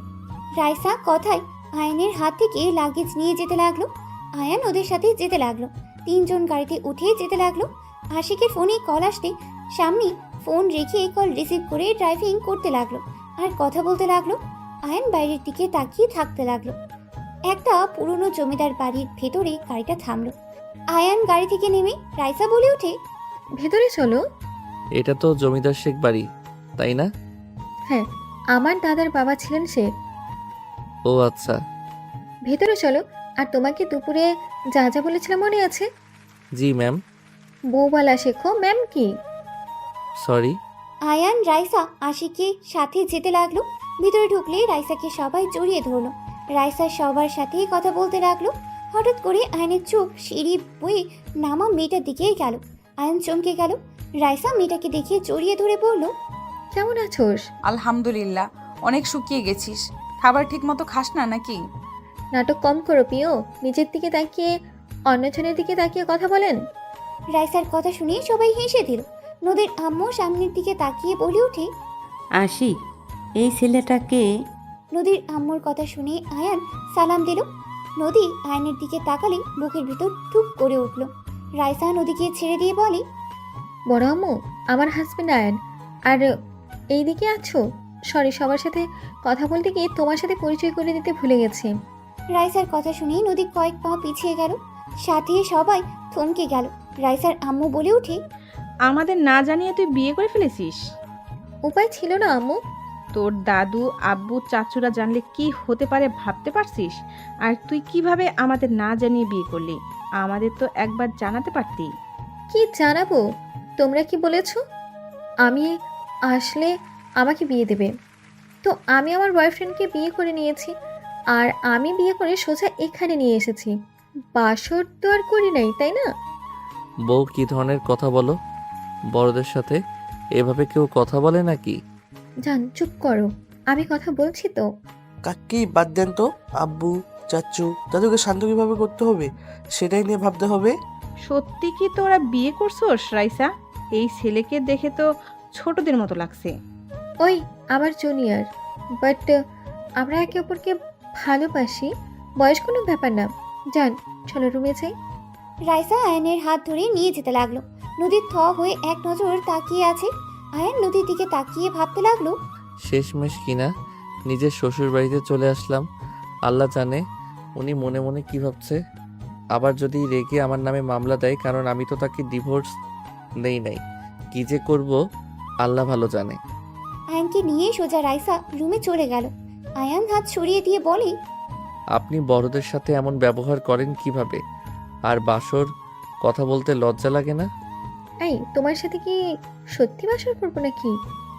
রাইসা কথায় আয়ানের হাত থেকে লাগেজ নিয়ে যেতে লাগলো। আয়ান ওদের সাথে যেতে লাগলো। 3 জন গাড়িতে উঠে যেতে লাগলো। আশিকের ফোনে কল আসতে সামনে ফোন রেখে কল রিসিভ করে ড্রাইভিং করতে লাগলো আর কথা বলতে লাগলো। আয়ান বাইরের দিকে তাকিয়ে থাকতে লাগলো। একটা পুরনো জমিদার বাড়ির ভেতরে গাড়িটা থামলো। আয়ান গাড়ি থেকে নেমে রাইসা বলে ওঠে, ভেতরে চলো। এটা তো জমিদার শেখ বাড়ি, তাই না? হ্যাঁ, আমার দাদার বাবা ছিলেন সে। ও আচ্ছা। ভেতরে চলো। আর তোমাকে দুপুরে যা যা বলেছিলাম মনে আছে? জি ম্যাম। বউবালা শেখো। ম্যাম কি? সরি। আয়ান রাইসা আশিকের সাথে যেতে লাগলো। ভিতরে ঢুকলে রাইসাকে সবাই জড়িয়ে ধরলো। রাইসা সবার সাথে কথা বলতে লাগলো। হঠাৎ করে আয়নের চোখ সিঁড়ি বয়ে নামা মেয়েটার দিকে গেল। আয়ন চমকে গেল। রাইসা মেয়েটাকে দেখে জড়িয়ে ধরে বলল, কেমন আছোস? আলহামদুলিল্লাহ, অনেক শুকিয়ে গেছিস। খাবার ঠিক মতো খাস না নাকি? নাটক কম করো প্রিয়। নিজের দিকে তাকিয়ে অন্যজনের দিকে তাকিয়ে কথা বলেন। রাইসার কথা শুনে সবাই হেসে দিল। নদীর আম্মু সামনের দিকে তাকিয়ে বলে ওঠে, আশিক, এই ছেলেটাকে। নদীর আম্মুর কথা শুনে আয়ান সালাম দিল। নদী আয়নের দিকে তাকালে বুকের ভিতর টুক করে উঠল। রাইসা নদীকে ছেড়ে দিয়ে বলে, বড় আম্মু, আমার হাজবেন্ড আয়ান। আর এইদিকে আছো? সরি, সবার সাথে কথা বলতে গিয়ে তোমার সাথে পরিচয় করে দিতে ভুলে গেছি। রাইসার কথা শুনে নদী কয়েক পা পিছিয়ে গেল। সাথে সবাই থমকে গেল। রাইসার আম্মু বলে ওঠে, আমাদের না জানিয়ে তুই বিয়ে করে ফেলেছিস? উপায় ছিল না আম্মু। তোর দাদু, আব্বু, চাচুরা জানলে কি হতে পারে ভাবতে পারছিস? আর তুই কিভাবে আমাদের না জানিয়ে বিয়ে করলি? আমাদের তো একবার জানাতে পারতি। কি জানাবো? তোমরা কি বলেছো আমি আসলে আমাকে বিয়ে দেবে? তো আমি আমার বয়ফ্রেন্ডকে বিয়ে করে নিয়েছি। আর আমি বিয়ে করে সোজা এখানে নিয়ে এসেছি। বাসর তো আর করি নাই, তাই না? বউ কি ধরনের কথা বলো? বড়দের সাথে এভাবে কেউ কথা বলে নাকি? জান, চুপ করো, আমি কথা বলছি তো। কাকি বাদ দেন তো। আব্বু, চাচু, দাদুকে শান্ত কিভাবে করতে হবে সেটাই নিয়ে ভাবতে হবে। সত্যি কি তোরা বিয়ে করছোস রাইসা? এই ছেলেকে দেখে তো ছোটদের মতো লাগছে। ওই আমার জুনিয়র, বাট আমরা একে অপরকে ভালোবাসি। বয়স কোনো ব্যাপার না। জান, চলো রুমে যাই। রাইসা আয়নের হাত ধরে নিয়ে যেতে লাগলো। নদীর থ হয়ে এক নজর তাকিয়ে আছে। আয়ন নদীর দিকে তাকিয়ে ভাবতে লাগলো, শেষমেশ কিনা নিজের শ্বশুর বাড়িতে চলে আসলাম। আল্লাহ জানে উনি মনে মনে কি ভাবছে। আবার যদি রেগে আমার নামে মামলা দেয়, কারণ আমি তো তাকে ডিভোর্স দেই নাই। কি যে করব আল্লাহ ভালো জানে। আয়নকে নিয়ে সোজা রাইসা রুমে চলে গেল। আয়ান হাত সরিয়ে দিয়ে বলে, আপনি বড়দের সাথে এমন ব্যবহার করেন কিভাবে? আর বাসর কথা বলতে লজ্জা লাগে না? এই, তোমার সাথে কি সত্যি বাসর করবো নাকি?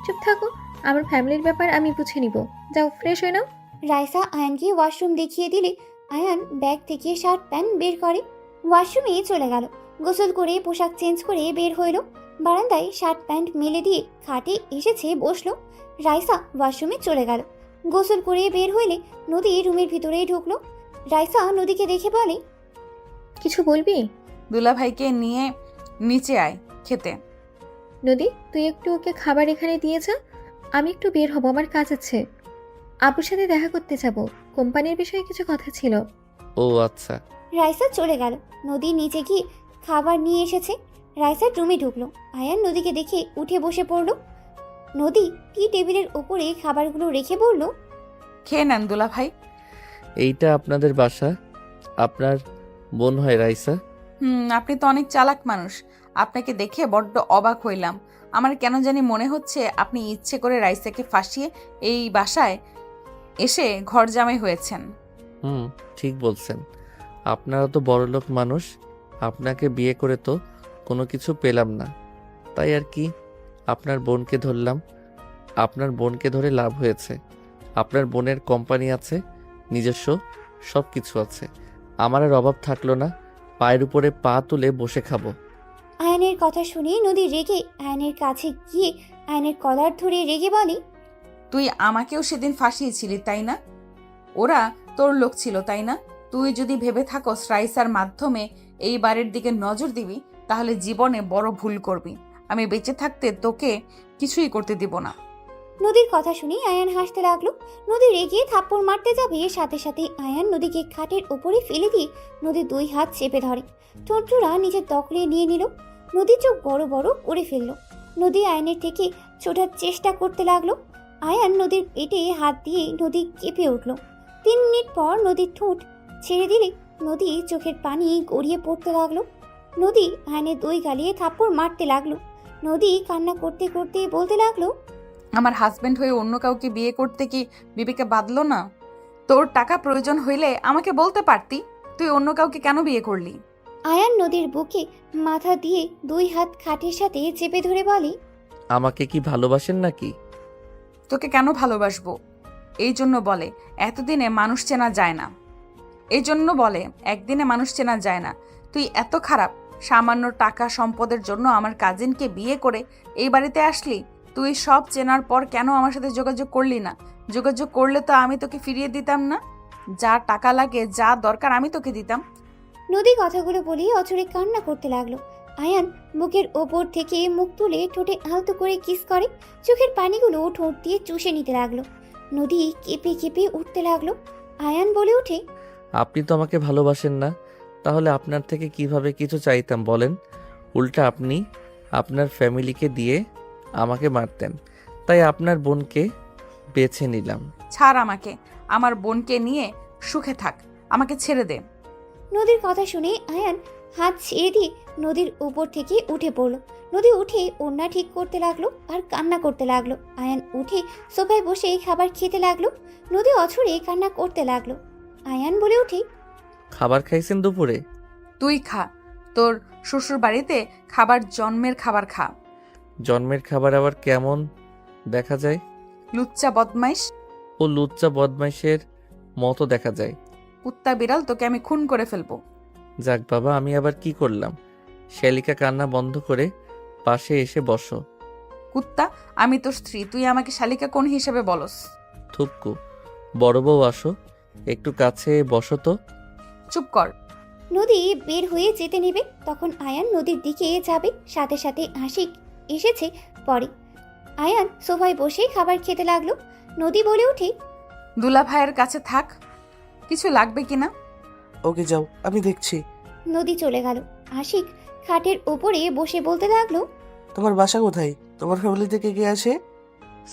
চুপ থাকো, আমার ফ্যামিলির ব্যাপার আমি বুঝে নিব। যাও, ফ্রেশ হয়ে নাও। রাইসা আয়ানকে ওয়াশরুম দেখিয়ে দিলে আয়ান ব্যাগ থেকে শার্ট প্যান্ট বের করে ওয়াশরুমে চলে গেল। গোসল করে পোশাক চেঞ্জ করে বের হইল। বারান্দায় শার্ট প্যান্ট মেলে দিয়ে খাটে এসেছে বসলো। রাইসা ওয়াশরুমে চলে গেল। গোসল করে বের হইলে নদী রুমের ভিতরে ঢুকলো। রাইসা নদীকে দেখে বলে, কিছু বলবি? দুলাভাইকে নিয়ে নিচে আয় খেতে। নদী, তুই একটু ওকে খাবার এখানে দিয়ে যা। আমি একটু বের হব, আমার কাজ আছে। আপুর সাথে দেখা করতে যাব, কোম্পানির বিষয়ে কিছু কথা ছিল। ও আচ্ছা। রাইসা চলে গেল। নদী নিচে গিয়ে খাবার নিয়ে এসেছে। রাইসা রুমে ঢুকলো। আয়ান নদীকে দেখে উঠে বসে পড়লো। নদী টি টেবিলের ওপরে খাবারগুলো রেখে বলল, খেয়ে নেন দুলাভাই। এইটা আপনাদের বাসা? আপনার বোন হয় রাইসা? আপনি তো অনেক চালাক মানুষ। আপনাকে দেখে বড্ড অবাক হইলাম। আমার কেন জানি মনে হচ্ছে আপনি ইচ্ছে করে রাইসাকে ফাঁসিয়ে এই বাসায় এসে ঘর জামাই হয়েছেন। ঠিক বলছেন। আপনারা তো বড়লোক মানুষ, আপনাকে বিয়ে করে তো কোনো কিছু পেলাম না, তাই আর কি আপনার বোনকে ধরলাম। আপনার বোনকে ধরে লাভ হয়েছে। আপনার বোনের কোম্পানি আছে, নিজস্ব সব কিছু আছে। আমার আর অভাব থাকলো না, পায়ের উপরে পা তুলে বসে খাবো। আয়ানের কথা শুনে নদী রেগে আয়ানের কাছে গিয়ে আয়ানের কলার ধরে রেগে বলে, তুই আমাকেও সেদিন ফাঁসিয়েছিলি তাই না? ওরা তোর লোক ছিল তাই না? তুই যদি ভেবে থাকস রাইসার মাধ্যমে এই বাড়ির দিকে নজর দিবি, তাহলে জীবনে বড় ভুল করবি। আমি বেঁচে থাকতে তোকে কিছুই করতে দিব না। নদীর কথা শুনে আয়ান হাসতে লাগলো। নদী রেগে থাপ্পড় মারতে যাবে, সাথে সাথে আয়ান নদীকে খাটের ওপরে ফেলে দিয়ে নদীর 2 হাত চেপে ধরে। ঠোঁটজোড়া নিজের দখলে নিয়ে নিল। নদীর চোখ বড় বড় করে ফেললো। নদী আয়ানের থেকে ছোটার চেষ্টা করতে লাগলো। আয়ান নদীর পেটে হাত দিয়ে নদী কেঁপে উঠল। 3 মিনিট পর নদীর ঠোঁট ছেড়ে দিলে নদী চোখের পানি গড়িয়ে পড়তে লাগলো। নদী আয়ানের 2 গালে থাপ্পড় মারতে লাগলো। নদী কান্না করতে করতে বলতে লাগলো, আমার হাজবেন্ড হয়ে অন্য কাউকে বিয়ে করতে কি বিবেকে বাঁধলো না? তোর টাকা প্রয়োজন হইলে আমাকে বলতে পারতি, তুই অন্য কাউকে কেন বিয়ে করলি? আয়ান নদীর বুকে মাথা দিয়ে 2 হাত খাটের সাথে চেপে ধরে বলে, আমাকে কি ভালোবাসেন নাকি? তোকে কেন ভালোবাসবো? এই জন্য বলে এতদিনে মানুষ চেনা যায় না। এই জন্য বলে একদিনে মানুষ চেনা যায় না। তুই এত খারাপ, সামান্য টাকা সম্পদের জন্য আমার কাজিনকে বিয়ে করে এই বাড়িতে আসলি। তুই সব চেনার পর কেন আমার সাথে যোগাযোগ করলি না? যোগাযোগ করলে তো আমি তোকে ফিরিয়ে দিতাম না। যা টাকা লাগে, যা দরকার আমি তোকে দিতাম। নদী কথাগুলো বলে অচরে কান্না করতে লাগলো। আয়ান বুকের ওপর থেকে মুখ তুলে ঠোঁটে আলতো করে কিস করে। চোখের পানিগুলো ঠোঁট দিয়ে চুষে নিতে লাগলো। নদী কেঁপে কেঁপে উঠতে লাগলো। আয়ান বলে ওঠে, আপনি তো আমাকে ভালোবাসেন না, তাহলে আপনার থেকে কিভাবে কিছু চাইতাম বলেন? উল্টা আপনি আপনার ফ্যামিলিকে দিয়ে আমাকে মারতেন, তাই আপনার বোনকে বেছে নিলাম। ছাড় আমাকে, আমার বোনকে নিয়ে সুখে থাক, আমাকে ছেড়ে দে। নদীর কথা শুনে আয়ান হাত ছেড়ে দিয়ে নদীর উপর থেকে উঠে পড়লো। নদী উঠে ওড়না ঠিক করতে লাগলো আর কান্না করতে লাগলো। আয়ান উঠে সোফায় বসে খাবার খেতে লাগলো। নদী অছরে কান্না করতে লাগলো। আয়ান বলে ওঠে, খাবার খাইছেন দুপুরে? তুই খা, তোর শ্বশুর বাড়িতে খাবার জন্মের খাবার খা। জন্মের খাবার আবার কেমন দেখা যায়? লুচ্চা বদমাইশ। ও লুচ্চা বদমাইশের মতো দেখা যায়। কুত্তা বিড়াল, তোকে আমি খুন করে ফেলবো। যাক বাবা, আমি আবার কি করলাম? শ্যালিকা কান্না বন্ধ করে পাশে এসে বসো। কুত্তা, আমি তোর স্ত্রী, তুই আমাকে শালিকা কোন হিসেবে বলস? থুক্কু, বড় বউ আসো, একটু কাছে বসো তো। চুপ কর। নদী বের হয়ে যেতে নেবে, তখন আয়ান নদীর দিকে যাবে। সাথে সাথে আশিক এসেছে পরে। আয়ান সোফায় বসে খাবার খেতে লাগলো। নদী বলে ওঠে, দুলা ভাইয়ের কাছে থাক, কিছু লাগবে কিনা। ওকে যাও, আমি দেখছি। নদী চলে গেল। আশিক খাটের ওপরে বসে বলতে লাগলো, তোমার বাসা কোথায়? তোমার ফ্যামিলিতে কে কে আছে?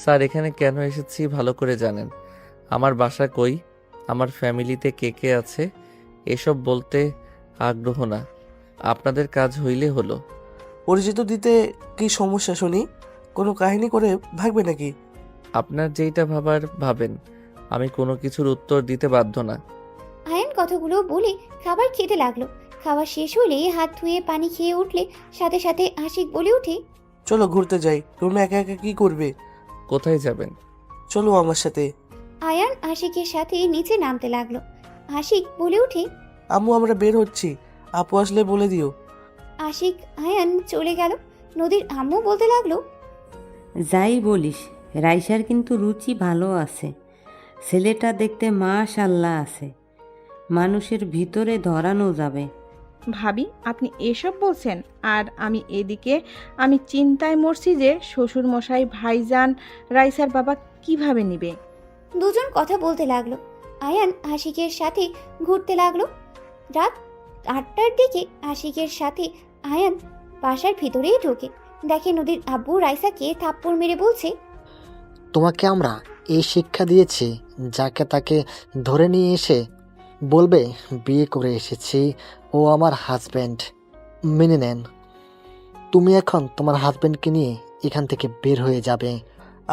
স্যার, এখানে কেন এসেছি ভালো করে জানেন। আমার বাসা কই, আমার ফ্যামিলিতে কে কে আছে এসব বলতে আগ্রহ না, আপনাদের কাজ হইলে হলো। পরিচিত দিতে কি সমস্যা শুনি? কোনো কাহিনী করে ভাগবে নাকি? আপনার যেইটা ভাবার ভাবেন, আমি কোনো কিছুর উত্তর দিতে বাধ্য না। আয়ান কথাগুলো বলে খাবার খেতে লাগলো। খাওয়া শেষ হলে হাত ধুয়ে পানি খেয়ে উঠলে সাথে সাথে আশিক বলে ওঠে, চলো ঘুরতে যাই। রুমে একা একা কি করবে? কোথায় যাবেন? চলো আমার সাথে। আয়ান আশিকের সাথে নিচে নামতে লাগলো। আশিক বলে ওঠে, আম্মু, আমরা বের হচ্ছি, আপু আসলে বলে দিও। আশিক আয়ান চলে গেল। নদীর আম্মু বলতে লাগলো, যাই বলিস, রাইসার কিন্তু রুচি ভালো আছে। ছেলেটা দেখতে মাশাল্লাহ আছে। মানুষের ভিতরে ধরানো যাবে। ভাবি আপনি এসব বলছেন, আর আমি এদিকে আমি চিন্তায় মরছি যে শ্বশুর মশাই, ভাইজান, রাইসার বাবা কিভাবে নিবে। দুজন কথা বলতে লাগলো। আয়ান আশিকের সাথে ঘুরতে লাগলো। রাত 8টার দিকে আশিকের সাথে আয়ান বাসার ভিতরেই ঢোকে। দেখে নদীর আব্বু রাইসাকে থাপ্পড় মেরে বলছে, তোমাকে আমরা এই শিক্ষা দিয়েছি, যাকে তাকে ধরে নিয়ে এসে বলবে বিয়ে করে এসেছি, ও আমার হাজব্যান্ড, মেনে নেন। তুমি এখন তোমার হাজব্যান্ডকে নিয়ে এখান থেকে বের হয়ে যাবে।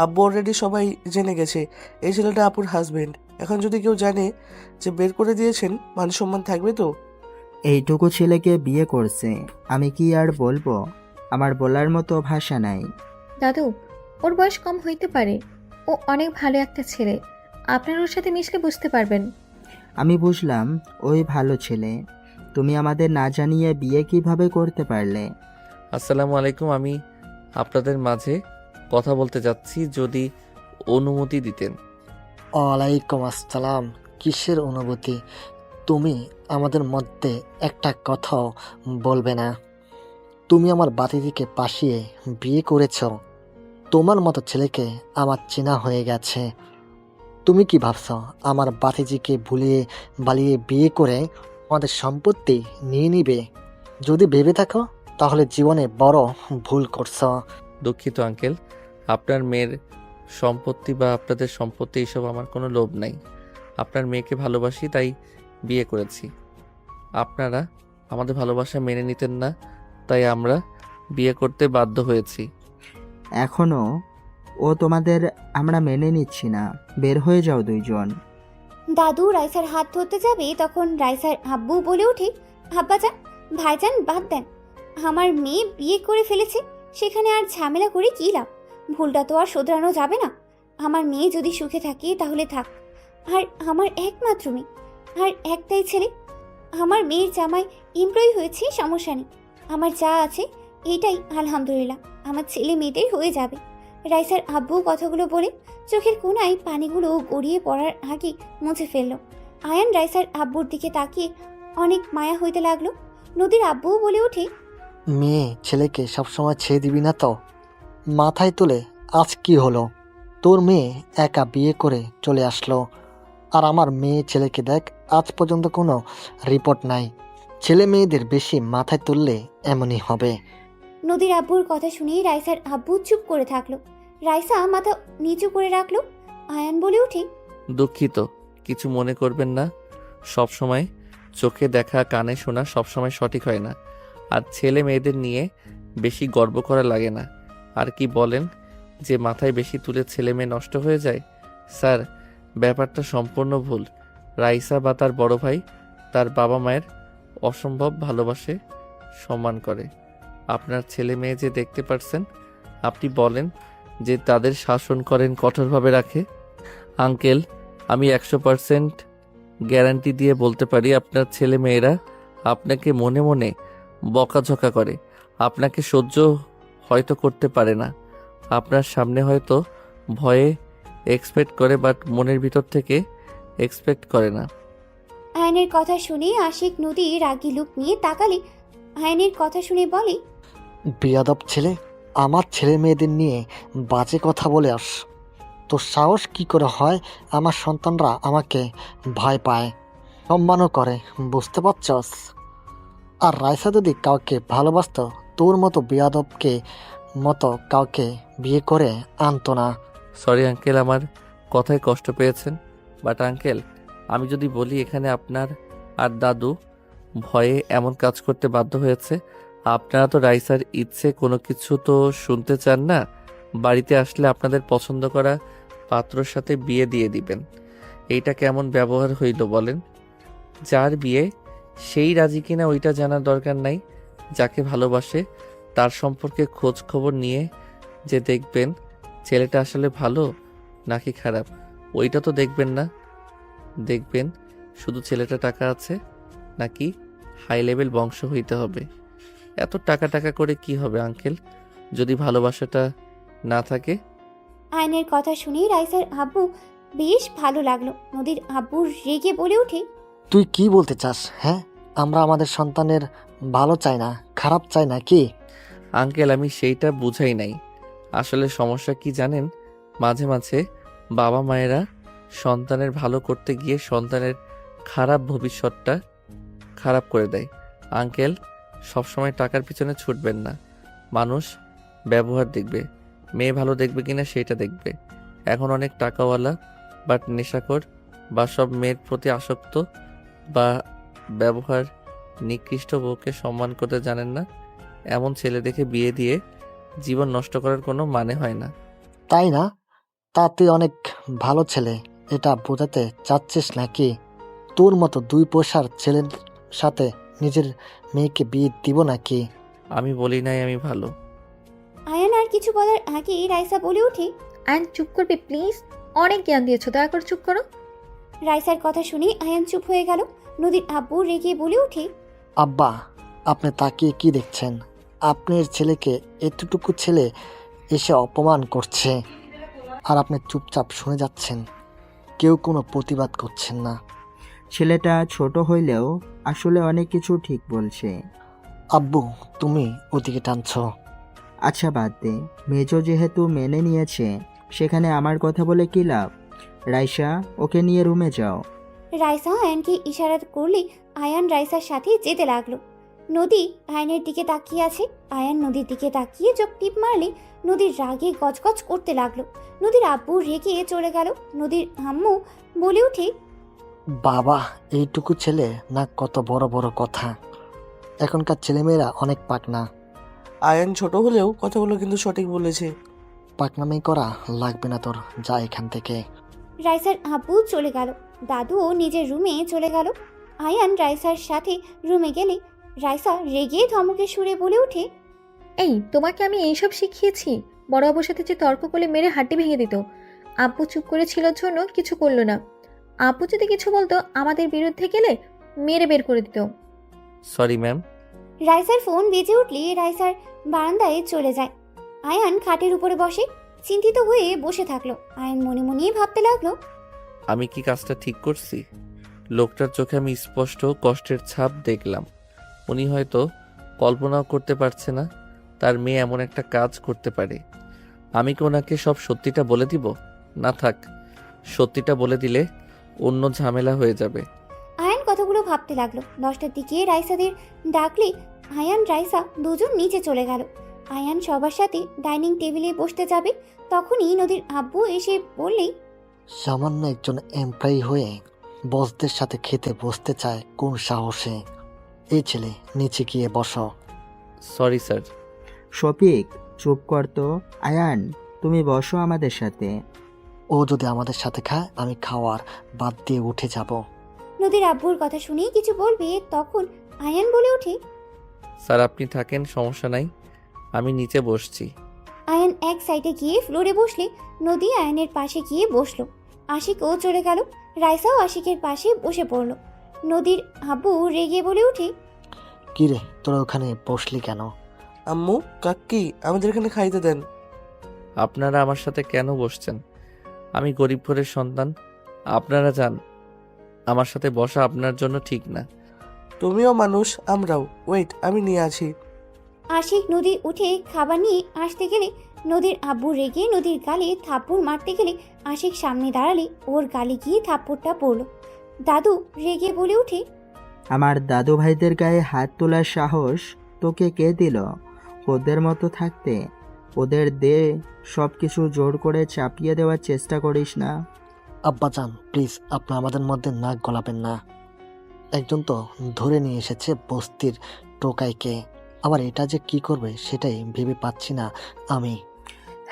আব্বু অলরেডি সবাই জেনে গেছে এই ছেলেটা আপুর হাজবেন্ড। এখন যদি কেউ জানে যে বের করে দিয়েছেন, মান সম্মান থাকবে তো? এইটুকু ছেলেকে বিয়ে করছে, আমি কি আর বলবো? আমার বলার মতো ভাষা নাই। দাদু, ওর বয়স কম হইতে পারে, ও অনেক ভালো একটা ছেলে, আপনার ওর সাথে মিশলে বুঝতে পারবেন। আমি বুঝলাম ওই ভালো ছেলে, তুমি আমাদের না জানিয়ে বিয়ে কিভাবে করতে পারলে? আসসালামু আলাইকুম, আমি আপনাদের মাঝে কথা বলতে যাচ্ছি, যদি অনুমতি দিতেন। ওয়ালাইকুম আসসালাম। কিসের অনুভূতি? তুমি আমাদের মধ্যে একটা কথাও বলবে না? তুমি আমার বাতিদিকে পাশিয়ে বিয়ে করেছ। তোমার মতো ছেলেকে আমার চেনা হয়ে গেছে। তুমি কি ভাবছ আমার বাতিজিকে ভুলিয়ে বালিয়ে বিয়ে করে আমাদের সম্পত্তি নিয়ে নিবে? যদি ভেবে থাকো তাহলে জীবনে বড় ভুল করছ। দুঃখিত আঙ্কেল, আপনার মেয়ের সম্পত্তি বা আপনাদের সম্পত্তি এইসব আমার কোনো লোভ নাই। আপনার মেয়েকে ভালোবাসি তাই বিয়ে করেছি। আপনারা আমাদের ভালোবাসা মেনে নিতেন না, তাই আমরা বিয়ে করতে বাধ্য হয়েছি। এখনো ও তোমাদের আমরা মেনে নিচ্ছি না, বের হয়ে যাও দুইজন। দাদু রাইসার হাত ধরতে যাবে, তখন রাইসার আব্বু বলে ওঠে, আব্বাজান, ভাইজান বাদ দেন। আমার মেয়ে বিয়ে করে ফেলেছে, সেখানে আর ঝামেলা করে কী লাভ? ভুলটা তো আর শোধরানো যাবে না। আমার মেয়ে যদি সুখে থাকে তাহলে থাক। আর আমার একমাত্র মেয়ে, আর একটাই ছেলে। আমার মেয়ের জামাই এমপ্লয়ি হয়েছে, সমস্যা নেই। আমার যা আছে এইটাই আলহামদুলিল্লাহ, আমার ছেলে মেয়েদের হয়ে যাবে। রাইসার আব্বু কথাগুলো বলে চোখের কোণায় পানিগুলো গড়িয়ে পড়ার আগে মুছে ফেলল। আয়ান রাইসার আব্বুর দিকে তাকিয়ে অনেক মায়া হইতে লাগলো। নদীর আব্বুও বলে ওঠে, মেয়ে ছেলেকে সবসময় ছেড়ে দিবি না তো? মাথায় তুলে আজ কি হলো? তোর মেয়ে একা বিয়ে করে চলে আসলো, আর আমার মেয়ে ছেলেকে দেখ, আজ পর্যন্ত কোনো রিপোর্ট নাই। ছেলে মেয়েদের বেশি মাথায় তুললে এমনই হবে। নদীর আব্বুর কথা শুনেই রাইসার আব্বু চুপ করে থাকলো। রাইসা মাথা নিচু করে রাখলো। আয়ান বলে ওঠে, দুঃখিত, কিছু মনে করবেন না। সব সময় চোখে দেখা কানে শোনা সবসময় সঠিক হয় না, আর ছেলে মেয়েদের নিয়ে বেশি গর্ব করা লাগে না। আর কি বলেন যে মাথায় বেশি তুলে ছেলে মেয়ে নষ্ট হয়ে যায়? স্যার, ব্যাপারটা সম্পূর্ণ ভুল। রাইসা বা তার বড় ভাই তার বাবা মায়ের অসম্ভব ভালোবাসে, সম্মান করে। আপনার ছেলে মেয়ে যে দেখতে পারছেন, আপনি বলেন যে তাদের শাসন করেন, কঠোরভাবে রাখে। আঙ্কেল, আমি 100% গ্যারান্টি দিয়ে বলতে পারি আপনার ছেলে মেয়েরা আপনাকে মনে মনে বকাঝকা করে, আপনাকে সহ্য হয়তো করতে পারে না। আপনার সামনে হয়তো ভয়ে এক্সপেক্ট করে, বাট মনের ভিতর থেকে এক্সপেক্ট করে না। আয়নের কথা শুনে আশিক নদী রাগী লুক নিয়ে তাকালে আয়নের কথা শুনে বলে, বেয়াদব ছেলে, আমার ছেলে মেয়েদের নিয়ে বাজে কথা বলে আস। তোর সাহস কি করে হয় আমার সন্তানরা আমাকে ভয় পায়, সম্মানও করে, বুঝতে পারছস? আর রাইসা যদি কাউকে ভালোবাসতো, তোর মতো বেয়াদবকে মতো কাউকে বিয়ে করে আনতো না। সরি আঙ্কেল, আমার কথায় কষ্ট পেয়েছেন, বাট আঙ্কেল, আমি যদি বলি এখানে আপনার আর দাদু ভয়ে এমন কাজ করতে বাধ্য হয়েছে। আপনারা তো রাইসার ইচ্ছে কোনো কিছু তো শুনতে চান না। বাড়িতে আসলে আপনাদের পছন্দ করা পাত্রর সাথে বিয়ে দিয়ে দিবেন। এইটা কেমন ব্যবহার হইল বলেন? যার বিয়ে সেই রাজি কিনা ওইটা জানার দরকার নাই। যাকে ভালোবাসে তার সম্পর্কে খোঁজ খবর নিয়ে যে দেখবেন ছেলেটা আসলে ভালো নাকি খারাপ, ওইটা তো দেখবেন না। দেখবেন শুধু ছেলেটা টাকা আছে নাকি হাই লেভেল বংশ হইতে হবে। এত টাকা টাকা করে কি হবে আঙ্কেল, যদি ভালোবাসাটা না থাকে? আয়নের কথা শুনে রাইসার আব্বু বেশ ভালো লাগলো। নদীর আব্বু রেগে বলে ওঠে, তুই কি বলতে চাস? হ্যাঁ, আমরা আমাদের সন্তানের ভালো চাই না, খারাপ চাই না কি? আঙ্কেল, আমি সেইটা বুঝাই নাই। আসলে সমস্যা কি জানেন, মাঝে মাঝে বাবা মায়েরা সন্তানের ভালো করতে গিয়ে সন্তানের খারাপ ভবিষ্যৎটা খারাপ করে দেয়। আঙ্কেল, সবসময় টাকার পিছনে ছুটবেন না। মানুষ ব্যবহার দেখবে, মেয়ে ভালো দেখবে কিনা সেটা দেখবে। এখন অনেক টাকাওয়ালা বাট নেশাখোর বা সব মেয়ের প্রতি আসক্ত বা ব্যবহার নিকৃষ্ট বউকে সম্মান করতে জানেন না, এমন ছেলে দেখে বিয়ে দিয়ে জীবন নষ্ট করার কোনো মানে হয় না। তাই না? তা তুই অনেক ভালো ছেলে, এটা বোঝাতে চাচ্ছিস নাকি? তোর মতো 2 পয়সার ছেলের সাথে নিজের মেয়েকে বিয়ে দিব নাকি? আমি বলি নাই আমি ভালো। আয়ান আর কিছু বলার আগেই রাইসা বলে ওঠে। আয়ান চুপ করবে প্লিজ, অনেক জ্ঞান দিয়েছো, দয়া করে চুপ করো। রাইসার কথা শুনে আয়ান চুপ হয়ে গেল। নদীর আব্বু রেগে বলে ওঠে। আব্বা, আপনি তাকিয়ে কি দেখছেন? আপনার ছেলেকে এতটুকু ছেলে এসে অপমান করছে আর আপনি চুপচাপ শুনে যাচ্ছেন, কেউ কোনো প্রতিবাদ করছেন না। ছেলেটা ছোট হইলেও আসলে অনেক কিছু ঠিক বলছে। আব্বু, তুমি ওদিকে টানছো। আচ্ছা বাদ দে, মেজো যেহেতু মেনে নিয়েছে সেখানে আমার কথা বলে কি লাভ? রাইসা, ওকে নিয়ে রুমে যাও। রাইসা আয়ানকে ইশারা করলে আয়ান রাইসার সাথে যেতে লাগলো। নদী আয়ানের দিকে তাকিয়ে আছে। আয়ান নদীর দিকে তাকিয়ে চোখ টিপ মারলে নদীর রাগে গজগজ করতে লাগলো। নদীর আব্বু রেগে চলে গেল। নদীর আম্মু বলে ওঠে। বাবা, এইটুকু ছেলে না কত বড় বড় কথা। এখনকার ছেলেমেয়েরা অনেক পাকনা। আয়ান ছোট হলেও কথাগুলো কিন্তু সঠিক বলেছে। পাকনামি করা লাগবে না তোর, যা এখান থেকে। রাইসার আব্বু চলে গেল। দাদুও নিজের রুমে চলে গেল। আয়ান রাইসার সাথে রুমে গেলে রাইসা রেগে ধমকে সুরে বলে ওঠে। এই, তোমাকে আমি এইসব শিখিয়েছি? বড় আব্বুর সাথে যে তর্ক করলে মেরে হাড্ডি ভেঙে দিত। আব্বু চুপ করে ছিল জন্য কিছু করলো না। আব্বু যদি কিছু বলতো আমাদের বিরুদ্ধে গেলে মেরে বের করে দিত। Sorry ma'am. রাইসার ফোন বেজে উঠলে রাইসার বারান্দায় চলে যায়। আয়ান খাটের উপরে বসে চিন্তিত হয়ে বসে থাকলো। আয়ান মনে মনে ভাবতে লাগলো। আমি কি কাজটা ঠিক করছি? লোকটার চোখে আমি স্পষ্ট কষ্টের ছাপ দেখলাম। উনি হয়তো কল্পনাও করতে পারছে না তার মেয়ে এমন একটা কাজ করতে পারে। আমি কি ওনাকে সব সত্যিটা বলে দিব? না থাক, সত্যিটা বলে দিলে অন্য ঝামেলা হয়ে যাবে। আয়ান কথাগুলো ভাবতে লাগলো। 10টার দিকে রাইসাদের ডাকলে আয়ান রাইসা দুজন নিচে চলে গেল। আয়ান সবার সাথে ডাইনিং টেবিলে বসতে যাবে, তখনই নদীর আব্বু এসে বললেই, সামান্য একজন এমপ্লয়ি হয়ে বসদের সাথে খেতে বসতে চায় কোন সাহসে? এই ছেলে, নিচে গিয়ে বসো। Sorry sir. শফিক, চুপ কর তো। আয়ান, তুমি বসো আমাদের সাথে। ও যদি আমাদের সাথে খায়, আমি খাওয়ার বাদ দিয়ে উঠে যাব। নদীর আব্বুর কথা শুনে কিছু বলবে, তখন আয়ান বলে ওঠে। স্যার আপনি থাকেন, সমস্যা নাই, আমি নিচে বসছি। আয়ান এক সাইডে গিয়ে ফ্লোরে বসলে নদী আয়ানের পাশে গিয়ে বসলো। আশিকও চলে গেল। রাইসাও আশিকের পাশে বসে পড়ল। নদীর আব্বু রেগে বলে ওঠে। কিরে, তোরা ওখানে বসলি কেন? আম্মু, কাকি, আমাদের এখানে খাইতে দেন। আপনারা আমার সাথে কেন বসছেন? আমি গরিব ঘরের সন্তান, আপনারা যান। আমার সাথে বসা আপনার জন্য ঠিক না। তুমিও মানুষ, আমরাও। ওয়েট, আমি নিয়ে আছি। আশিক নদী উঠে খাবার নিয়ে আসতে গেলে নদীর আব্বু রেগে নদীর গালে থাপ্পড় মারতে গেলে আশিক সামনে দাঁড়ালে ওর গালে গিয়ে থাপ্পড়টা পড়ল। দাদু রেগে বলে ওঠে। আমার দাদু ভাইদের গায়ে হাত তোলার সাহস তোকে কে দিল? ওদের মতো থাকতে ওদের দে সব কিছু জোর করে চাপিয়ে দেওয়ার চেষ্টা করিস না। আব্বাজান, প্লিজ, আপনি আমাদের মধ্যে নাক গলাবেন না। একজন তো ধরে নিয়ে এসেছে বস্তির টোকাইকে, আবার এটা যে কি করবে সেটাই ভেবে পাচ্ছি না আমি।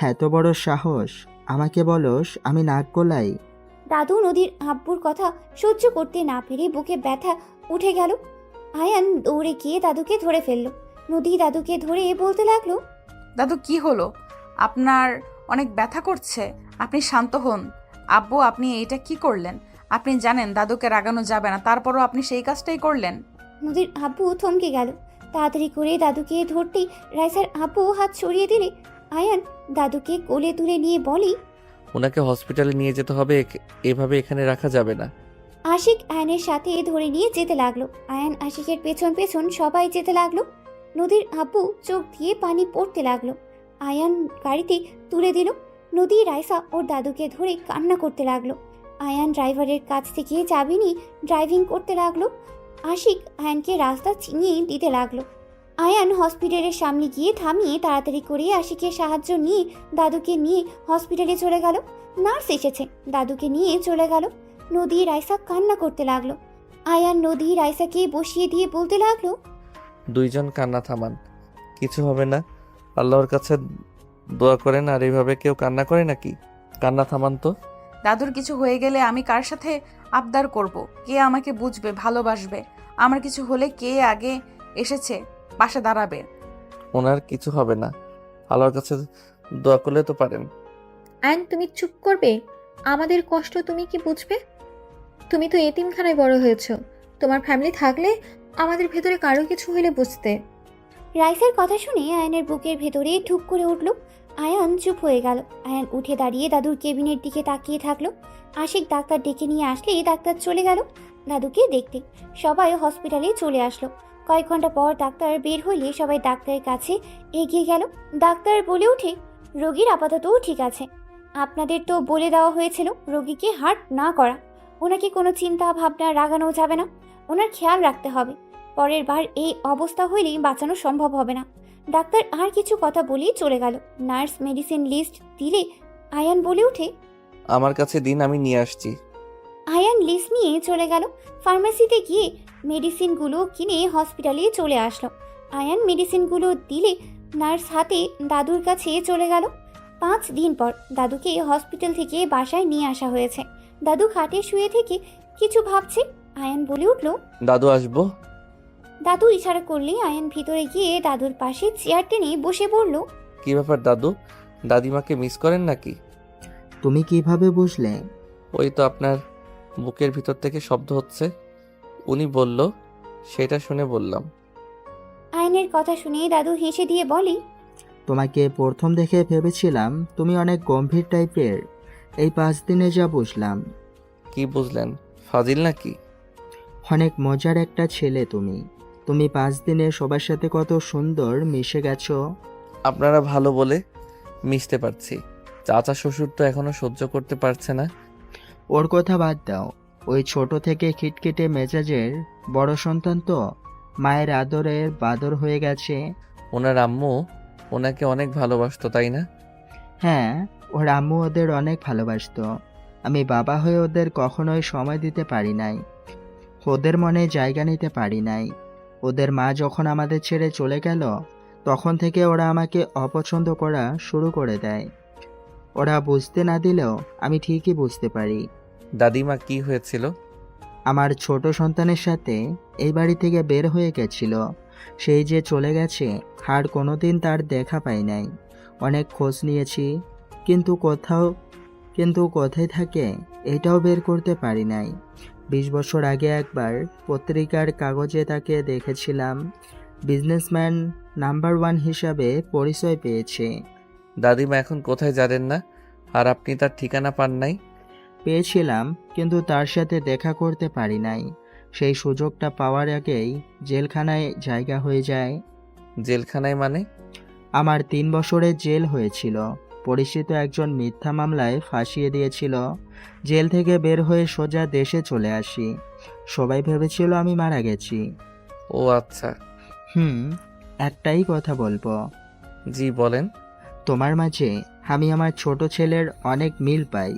এত বড় সাহস, আমাকে বলস আমি নাক গলাই? দাদু নদীর আব্বুর কথা সহ্য করতে না পেরে বুকে ব্যথা উঠে গেল। আয়ান দৌড়ে গিয়ে দাদুকে ধরে ফেলল। নদী দাদুকে ধরে বলতে লাগলো। দাদু কি হলো? আপনার অনেক ব্যথা করছে, আপনি শান্ত হন। আব্বু, আপনি এইটা কি করলেন? আপনি জানেন দাদুকে রাগানো যাবে না, তারপরও আপনি সেই কাজটাই করলেন। নদীর আব্বু থমকে গেল। তাড়াতাড়ি করে দাদুকে ধরতেই রাইসার আব্বু হাত সরিয়ে দিলে আয়ান দাদুকে কোলে তুলে নিয়ে বলে। ওনাকে হসপিটালে নিয়ে যেতে হবে, এভাবে এখানে রাখা যাবে না। আশিক আয়নের সাথে ধরে নিয়ে যেতে লাগলো। আয়ান আশিকের পেছন পেছন সবাই যেতে লাগলো। নদীর আব্বু চোখ দিয়ে পানি পড়তে লাগলো। আয়ান গাড়িতে তুলে দিল। নদী রাইসা ওর দাদুকে ধরে কান্না করতে লাগলো। আয়ান ড্রাইভারের কাছ থেকে চাবি নিয়ে ড্রাইভিং করতে লাগলো। আশিক আয়ানকে রাস্তা চিনিয়ে দিতে লাগলো। আয়ান হসপিটালের সামনে গিয়ে থামিয়ে তাড়াতাড়ি করে আশিকের সাহায্য নিয়ে দাদুকে নিয়ে হসপিটালে চলে গেল। নার্স এসেছে, দাদুকে নিয়ে চলে গেল। নদী রাইসা কান্না করতে লাগলো। আয়ান নদী রাইসাকে বসিয়ে দিয়ে বলতে লাগলো, দুইজন কান্না থামান, কিছু হবে না। আল্লাহর কাছে দোয়া করেন। আর এইভাবে কেউ কান্না করে নাকি? কান্না থামান তো। দাদুর কিছু হয়ে গেলে আমি কার সাথে আবদার করব? কে আমাকে বুঝবে, ভালোবাসবে? আমার কিছু হলে কে আগে এসেছে পাশে দাঁড়াবে? ওনার কিছু হবে না, আল্লাহর কাছে দোয়া করলে তো পারেন। আয়ন, তুমি চুপ করবে? আমাদের কষ্ট তুমি কি বুঝবে? তুমি তো এতিমখানায় বড় হয়েছো। তোমার ফ্যামিলি থাকলে আমাদের ভেতরে কারো কিছু হলে বুঝতে। রাইসার কথা শুনে আয়ানের বুকের ভেতরে ঠুক করে উঠল। আয়ান চুপ হয়ে গেল। আয়ান উঠে দাঁড়িয়ে দাদুর কেবিনের দিকে তাকিয়ে থাকলো। আশিক ডাক্তার ডেকে নিয়ে আসলেই ডাক্তার চলে গেল দাদুকে দেখতে। সবাই হসপিটালে চলে আসলো। কয়েক ঘন্টা পর ডাক্তার বের হইলে সবাই ডাক্তারের কাছে এগিয়ে গেল। ডাক্তার বলে ওঠে, রোগীর আপাতত ঠিক আছে। আপনাদের তো বলে দেওয়া হয়েছিল রোগীকে হার্ট না করা। ওনাকে কোনো চিন্তা ভাবনা রাগানো যাবে না, ওনার খেয়াল রাখতে হবে। পরের বার এই অবস্থা হইলেই বাঁচানো সম্ভব হবে না। ডাক্তার আর কিছু কথা বলেই চলে গেল। নার্স মেডিসিন লিস্ট দিলে আয়ান বলে ওঠে, আমার কাছে দিন, আমি নিয়ে আসছি। আয়ান লিস্ট নিয়ে চলে গেল। ফার্মেসিতে গিয়ে মেডিসিনগুলো কিনে হসপিটালে চলে আসলো। আয়ান মেডিসিনগুলো দিলে নার্স হাতে দাদুর কাছে চলে গেল। 5 দিন পর দাদুকে হসপিটাল থেকে বাসায় নিয়ে আসা হয়েছে। দাদু খাটে শুয়ে থেকে কিছু ভাবছে। আয়ান বলে উঠল, দাদু আসবো। দাদু ইশারা করলে আয়ান ভিতরে গিয়ে দাদুর পাশে চেয়ার টেনে বসে পড়ল। কি ব্যাপার দাদু, দাদিমাকে মিস করেন নাকি? তুমি কিভাবে বুঝলে? ওই তো আপনার বুকের ভিতর থেকে শব্দ হচ্ছে, উনি বলল, সেটা শুনে বললাম। আয়ানের কথা শুনে দাদু হেসে দিয়ে বলে, তোমাকে প্রথম দেখে ভেবেছিলাম তুমি অনেক গম্ভীর টাইপের। এই 5 দিনে যা বুঝলাম। কি বুঝলেন? ফাজিল নাকি? অনেক মজার একটা ছেলে তুমি। তুমি 5 দিনে সবার সাথে কত সুন্দর মিশে গেছো। আপনারা ভালো বলে মিশতে পারছি, চাচা শ্বশুর তো এখনো সহ্য করতে পারছে না। ওর কথা বাদ দাও। ওই ছোট থেকে খিটখিটে মেজাজের বড় সন্তান তো মায়ের আদরের বাদর হয়ে গেছে। ওনার আম্মু ওনাকে অনেক ভালোবাসতো, তাই না? হ্যাঁ, ওর আম্মু ওদের অনেক ভালোবাসতো। আমি বাবা হয়ে ওদের কখনোই সময় দিতে পারি নাই, ওদের মনে জায়গা নিতে পারি নাই। ওদের মা যখন আমাদের ছেড়ে চলে গেল তখন থেকে ওরা আমাকে অপছন্দ করা শুরু করে দেয়। ওরা বুঝতে না দিলেও আমি ঠিকই বুঝতে পারি। দাদিমা কি হয়েছিল? আমার ছোট সন্তানের সাথে এই বাড়ি থেকে বের হয়ে গেছিল। সেই যে চলে গেছে, আর কোনোদিন তার দেখা পাই নাই। অনেক খোঁজ নিয়েছি, কিন্তু কোথায় থাকে এটাও বের করতে পারি নাই। 20 বছর আগে একবার পত্রিকার কাগজে তাকে দেখেছিলাম। বিজনেসম্যান নাম্বার 1 হিসাবে পরিচয় পেয়েছে। দাদিমা এখন কোথায় জানেন না? আর আপনি তার ঠিকানা পান নাই? পেয়েছিলাম, কিন্তু তার সাথে দেখা করতে পারি নাই। সেই সুযোগটা পাওয়ার আগেই জেলখানায় জায়গা হয়ে যায়। জেলখানায় মানে? আমার 3 বছরের জেল হয়েছিল। পরিচিত একজন মিথ্যা মামলায় ফাঁসিয়ে দিয়েছিল। জেল থেকে বের হয়ে সোজা দেশে চলে আসি। সবাই ভেবেছিল আমি মারা গেছি। ও আচ্ছা। একটাই কথা বলবো। জি বলেন। তোমার মাঝে আমি আমার ছোট ছেলের অনেক মিল পাই।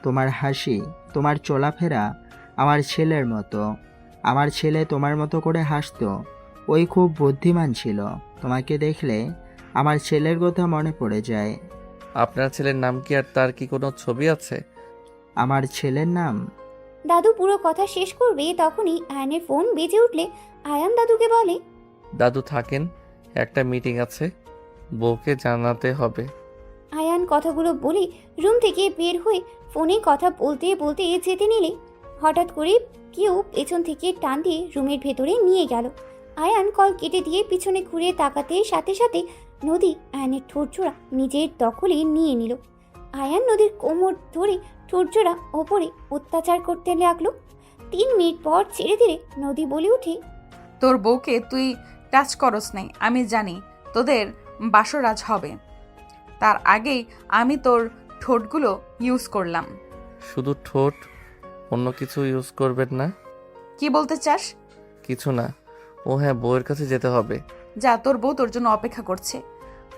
তোমার হাসি, তোমার চলাফেরা আমার ছেলের মতো। আমার ছেলে তোমার মতো করে হাসতো। ওই খুব বুদ্ধিমান ছিল। তোমাকে দেখলে আমার ছেলের কথা মনে পড়ে যায়। আপনার ছেলের নাম কি আর তার কি কোনো ছবি আছে? আমার ছেলের নাম? দাদু পুরো কথা শেষ করবে তখনই আয়ানের ফোন বেজে উঠলে আয়ান দাদুকে বলে, দাদু থাকেন, একটা মিটিং আছে, বউকে জানাতে হবে। আয়ান কথাগুলো বলে রুম থেকে বের হয়ে ফোনে কথা বলতে বলতে যেতে নিলে হঠাৎ করে কেউ পেছন থেকে টান দিয়ে রুমের ভেতরে নিয়ে গেল। আয়ান কল কেটে দিয়ে পিছনে ঘুরে তাকাতে সাথে সাথে নদী আয়ানের ঠোঁটজোড়া নিজের দখলে নিয়ে নিল। আয়ান নদীর কোমর ধরে ঠোঁটজোড়া ওপরে অত্যাচার করতে লাগলো। 3 মিনিট পর ছেড়ে দিলে নদী বলে উঠে, তোর বউকে তুই টাচ করস নাই, আমি জানি তোদের বাসর আজ হবে। তার আগেই আমি তোর ঠোঁটগুলো ইউজ করলাম। শুধু ঠোঁট, অন্য কিছু ইউজ করবেন না? কি বলতে চাস? কিছু না। ও হ্যাঁ, বউয়ের কাছে যেতে হবে। যা, তোর বউ তোর জন্য অপেক্ষা করছে।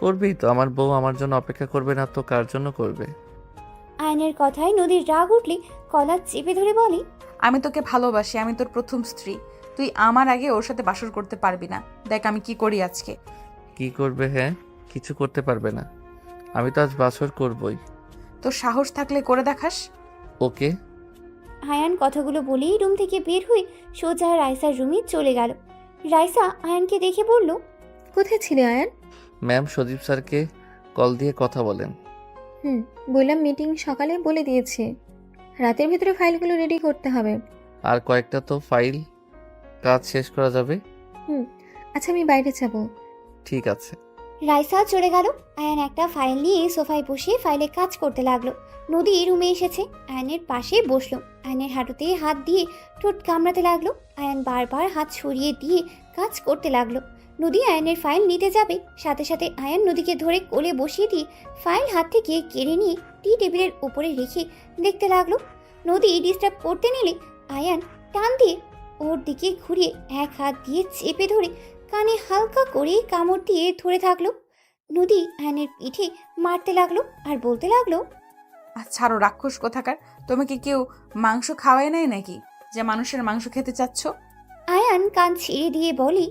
করবেই তো, আমার বউ আমার জন্য অপেক্ষা করবে না তো কার জন্য করবে? আয়নের কথায় নদীর রাগ উঠলে কলার চেপে ধরে বলে, আমি তোকে ভালোবাসি, আমি তোর প্রথম স্ত্রী। তুই আমার আগে ওর সাথে বাসর করতে পারবি না। দেখ আমি কি করি আজকে। কি করবে? হ্যাঁ, কিছু করতে পারবে না। আমি তো আজ বাসর করবই। তোর সাহস থাকলে করে দেখাস। ওকে। আয়ান কথাগুলো বলেই রুম থেকে বের হয়ে সোজা রাইসার রুমে চলে গেল। রাইসা আয়ানকে দেখে বলল, কোথায় ছিলে আয়ান? ম্যাম, সজীব স্যারকে কল দিয়ে কথা বলেন। বললাম মিটিং সকালে বলে দিয়েছে, রাতের ভিতরে ফাইলগুলো রেডি করতে হবে। আর কয়েকটা তো ফাইল, কাজ শেষ করা যাবে। আচ্ছা আমি বাইরে যাব। ঠিক আছে। রাইসা চলে গেল। আয়ান একটা ফাইল নিয়ে সোফায় বসে ফাইলে কাজ করতে লাগলো। নদী রুমে এসেছে, আয়ানের পাশে বসলো। আয়ানের হাঁটুতে হাত দিয়ে ঠোঁট কামড়াতে লাগলো। আয়ান বারবার হাত সরিয়ে দিয়ে কাজ করতে লাগলো। নদী আয়ানের ফাইল নিতে যাবে, সাথে সাথে আয়ান নদীকে ধরে কোলে বসিয়ে দিয়ে ফাইল হাত থেকে কেড়ে নিয়ে টি টেবিলের উপরে রেখে দেখতে লাগলো। নদী ডিস্টার্ব করতে নিলে আয়ান টান দিয়ে ওর দিকে ঘুরিয়ে এক হাত দিয়ে চেপে ধরে কানে হালকা করে কামড় দিয়ে ধরে থাকলো। নদী আয়নের পিঠে মারতে লাগলো আর বলতে লাগলো, ছাড়ো রাক্ষস কোথাকার, তোমাকে কেউ মাংস খাওয়ায় নাই নাকি যে মানুষের মাংস খেতে চাচ্ছ? আয়ান কান ছেড়ে দিয়ে বলি,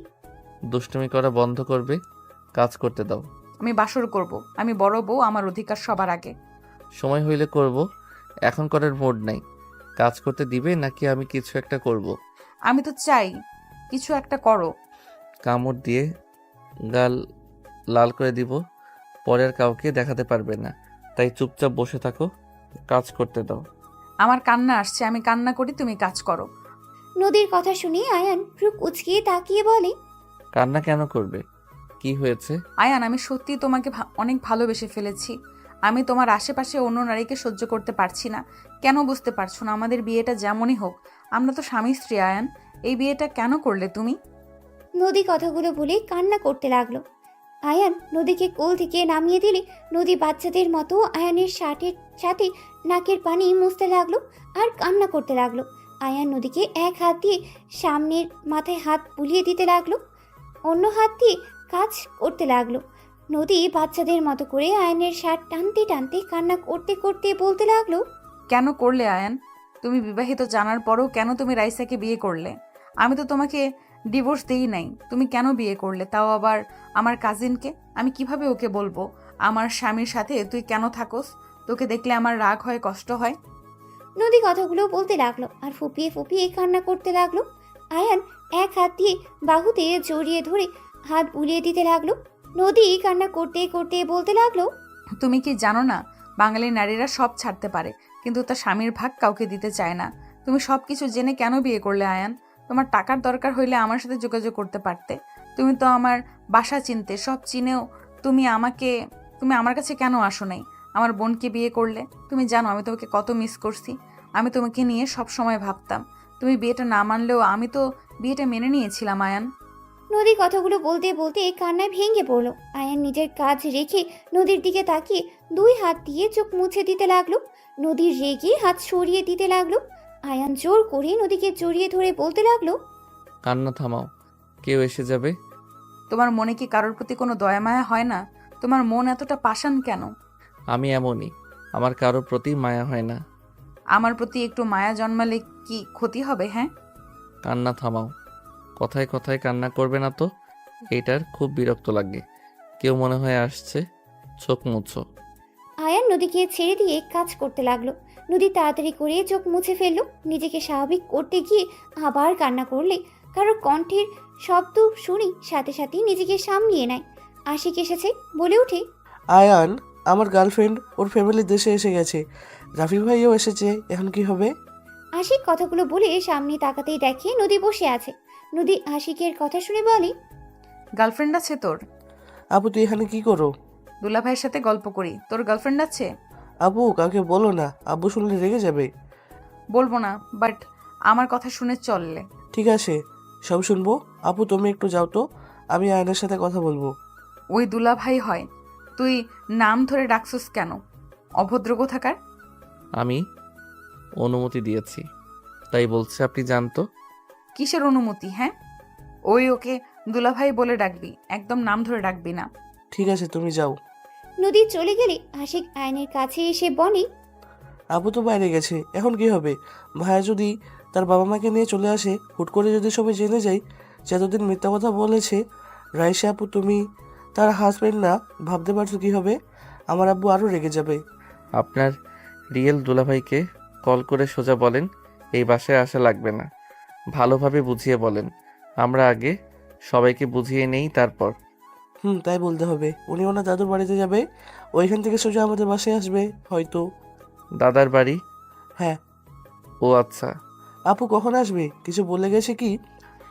দুষ্টুমি করা বন্ধ করবে, কাজ করতে দাও। আমি বাসর করব, আমি বড় বউ, আমার অধিকার সবার আগে। সময় হইলে করব, এখন করার মুড নাই। কাজ করতে দিবে নাকি আমি কিছু একটা করব? আমি তো চাই কিছু একটা করো। কামড় দিয়ে গাল লাল করে দিব, পরে আর কাউকে দেখাতে পারবে না। তাই চুপচাপ বসে থাকো, কাজ করতে দাও। আমার কান্না আসছে, আমি কান্না করি, তুমি কাজ করো। নদীর কথা শুনে আয়ান ভ্রু কুচকিয়ে তাকিয়ে বলে, কান্না কেন করবে? কি হয়েছে? আয়ান, আমি সত্যি তোমাকে অনেক ভালোবেসে ফেলেছি। আমি তোমার আশেপাশে অন্য নারীকে সহ্য করতে পারছি না। কেন বুঝতে পারছো না? আমাদের বিয়েটা যেমনই হোক, আমরা তো স্বামী স্ত্রী। আয়ান, এই বিয়েটা কেন করলে তুমি? নদী কথাগুলো বলে কান্না করতে লাগলো। আয়ান নদীকে কোল থেকে নামিয়ে দিলে নদী বাচ্চাদের মতো আয়ানের শার্টের সাথে নাকের পানি মুছতে লাগলো আর কান্না করতে লাগলো। আয়ান নদীকে এক হাত দিয়ে সামনের মাথায় হাত বুলিয়ে দিতে লাগলো, অন্য হাত দিয়ে কাজ করতে লাগলো। নদী বাচ্চাদের মতো করে আয়ানের শার্ট টানতে টানতে কান্না করতে করতে বলতে লাগলো, কেন করলে আয়ান? তুমি বিবাহিত জানার পরও কেন তুমি রাইসাকে বিয়ে করলে? আমি তো তোমাকে ডিভোর্স দেই নাই, তুমি কেন বিয়ে করলে? তাও আবার আমার কাজিনকে। আমি কিভাবে ওকে বলবো আমার স্বামীর সাথে তুই কেন থাকোস? তোকে দেখলে আমার রাগ হয়, কষ্ট হয়। নদী কথাগুলো বলতে লাগলো আর ফুপিয়ে ফুপিয়ে কান্না করতে লাগলো। আয়ান এক হাত দিয়ে বাহুতে জড়িয়ে ধরে হাত বুলিয়ে দিতে লাগলো। নদী কান্না করতে করতে বলতে লাগলো, তুমি কি জানো না, বাঙালি নারীরা সব ছাড়তে পারে কিন্তু তার স্বামীর ভাগ কাউকে দিতে চায় না। তুমি সব কিছু জেনে কেন বিয়ে করলে আয়ান? তোমার টাকার দরকার হইলে আমার সাথে যোগাযোগ করতে পারতে। তুমি তো আমার বাসা চিনতে, সব চিনেও তুমি আমার কাছে কেন আসো নাই? আমার বোনকে বিয়ে করলে। তুমি জানো আমি তোমাকে কত মিস করছি। আমি তোমাকে নিয়ে সব সময় ভাবতাম। তুমি বিয়েটা না মানলেও আমি তো বিয়েটা মেনে নিয়েছিলাম আয়ান। নদী কথাগুলো বলতে বলতে কান্নায় ভেঙে পড়লো। আয়ান নিজের কাজ রেখে নদীর দিকে তাকিয়ে 2 হাত দিয়ে চোখ মুছে দিতে লাগলো। নদীর রেগে হাত সরিয়ে দিতে লাগলো। আয়ান জোর করে নদীকে জড়িয়ে ধরে বলতে লাগলো, কান্না থামাও, কেউ এসে যাবে। তোমার মনে কি কারোর প্রতি কোনো দয়া মায়া হয় না? তোমার মন এতটা পাষাণ কেন? আমি এমনই, আমার কারোর প্রতি মায়া হয় না। আমার প্রতি একটু মায়া জন্মালে কি ক্ষতি হবে? হ্যাঁ, কান্না থামাও, কথায় কথায় কান্না করবে না তো। এইটার খুব বিরক্ত লাগে। কেউ মনে হয় আসছে, চোখ মুছো। আয়ান নদীকে ছেড়ে দিয়ে কাজ করতে লাগলো। নদী তাড়াতাড়ি করে চোখ মুছে ফেললো। নিজেকে স্বাভাবিক করতে গিয়ে আবার কান্না করলে কারোর কণ্ঠের শব্দ শুনি সাথে সাথেই নিজেকে সামলিয়ে নেয়। আশিক এসেছে বলে ওঠে, আয়ান, আমার গার্লফ্রেন্ড ওর ফ্যামিলির দেশে এসে গেছে, রাফি ভাইও এসেছে, এখন কি হবে? আশিক কথাগুলো বলে সামনে তাকাতেই দেখে নদী বসে আছে। নদী আশিকের কথা শুনে বলে, গার্লফ্রেন্ড আছে তোর? আপু তুই এখানে কি করো? দুলা ভাইয়ের সাথে গল্প করি। তোর গার্লফ্রেন্ড আছে? আপু কাউকে বলো না, আব্বু শুনলে রেগে যাবে। বলবো না, বাট আমার কথা শুনে চললে। ঠিক আছে, সব শুনবো। আপু তুমি একটু যাও তো, আমি আয়নের সাথে কথা বলবো। ওই দুলাভাই হয়, তুই নাম ধরে ডাকছস কেন? অভদ্র কোথাকার। আমি অনুমতি দিয়েছি, তাই বলছে আপনি জানতো। কিসের অনুমতি? হ্যাঁ, ওকে দুলাভাই বলে ডাকবি, একদম নাম ধরে ডাকবি না। ঠিক আছে, তুমি যাও। নদী চলে গেলে আশিক আয়নের কাছে এসে বলে, আপু তো বাইরে গেছে, এখন কি হবে? ভাইয়া যদি তার বাবা মাকে নিয়ে চলে আসে, হুট করে যদি সবাই জেনে যায় যে এতদিন মিথ্যা কথা বলেছে রাইসা আপু তুমি তার হাজবেন্ড না, ভাবতে পারছো কি হবে? আমার আব্বু আরও রেগে যাবে। আপনার রিয়েল দুলাভাইকে কল করে সোজা বলেন এই বাসায় আসা লাগবে না। ভালোভাবে বুঝিয়ে বলেন, আমরা আগে সবাইকে বুঝিয়ে নেই তারপর। তাই বলতে হবে। উনি ওনার দাদুর বাড়িতে যাবে, ওইখান থেকে সোজা আমাদের বাসায় আসবে হয়তো। দাদার বাড়ি? হ্যাঁ। ও আচ্ছা। আপু কখন আসবে, কিছু বলে গেছে কি?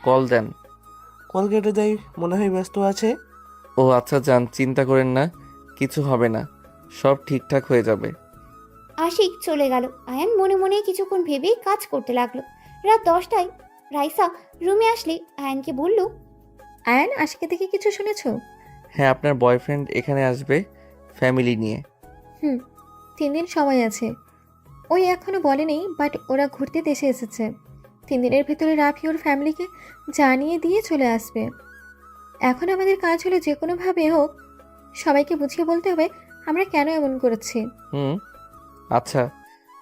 কল দেন। কল কেটে দেয়, মনে হয় ব্যস্ত আছে। ও আচ্ছা, যান, চিন্তা করেন না, কিছু হবে না, সব ঠিকঠাক হয়ে যাবে। আশিক চলে গেল। আয়ান মনে মনে কিছুক্ষণ ভেবে কাজ করতে লাগলো। রাত 10টায় রাইসা রুমে আসলে আয়ানকে বলল, আয়ান, আজকে থেকে কিছু শুনেছো? হ্যাঁ, আপনার বয়ফ্রেন্ড এখানে আসবে ফ্যামিলি নিয়ে। 3 দিন সময় আছে। ওই এখনো বলেনি, বাট ওরা ঘুরতে দেশে এসেছে। 3 দিনের ভেতরে রাফি ওর ফ্যামিলিকে জানিয়ে দিয়ে চলে আসবে। এখন আমাদের কাজ হলো যে কোনোভাবে হোক সবাইকে বুঝিয়ে বলতে হবে আমরা কেন এমন করেছি। আচ্ছা,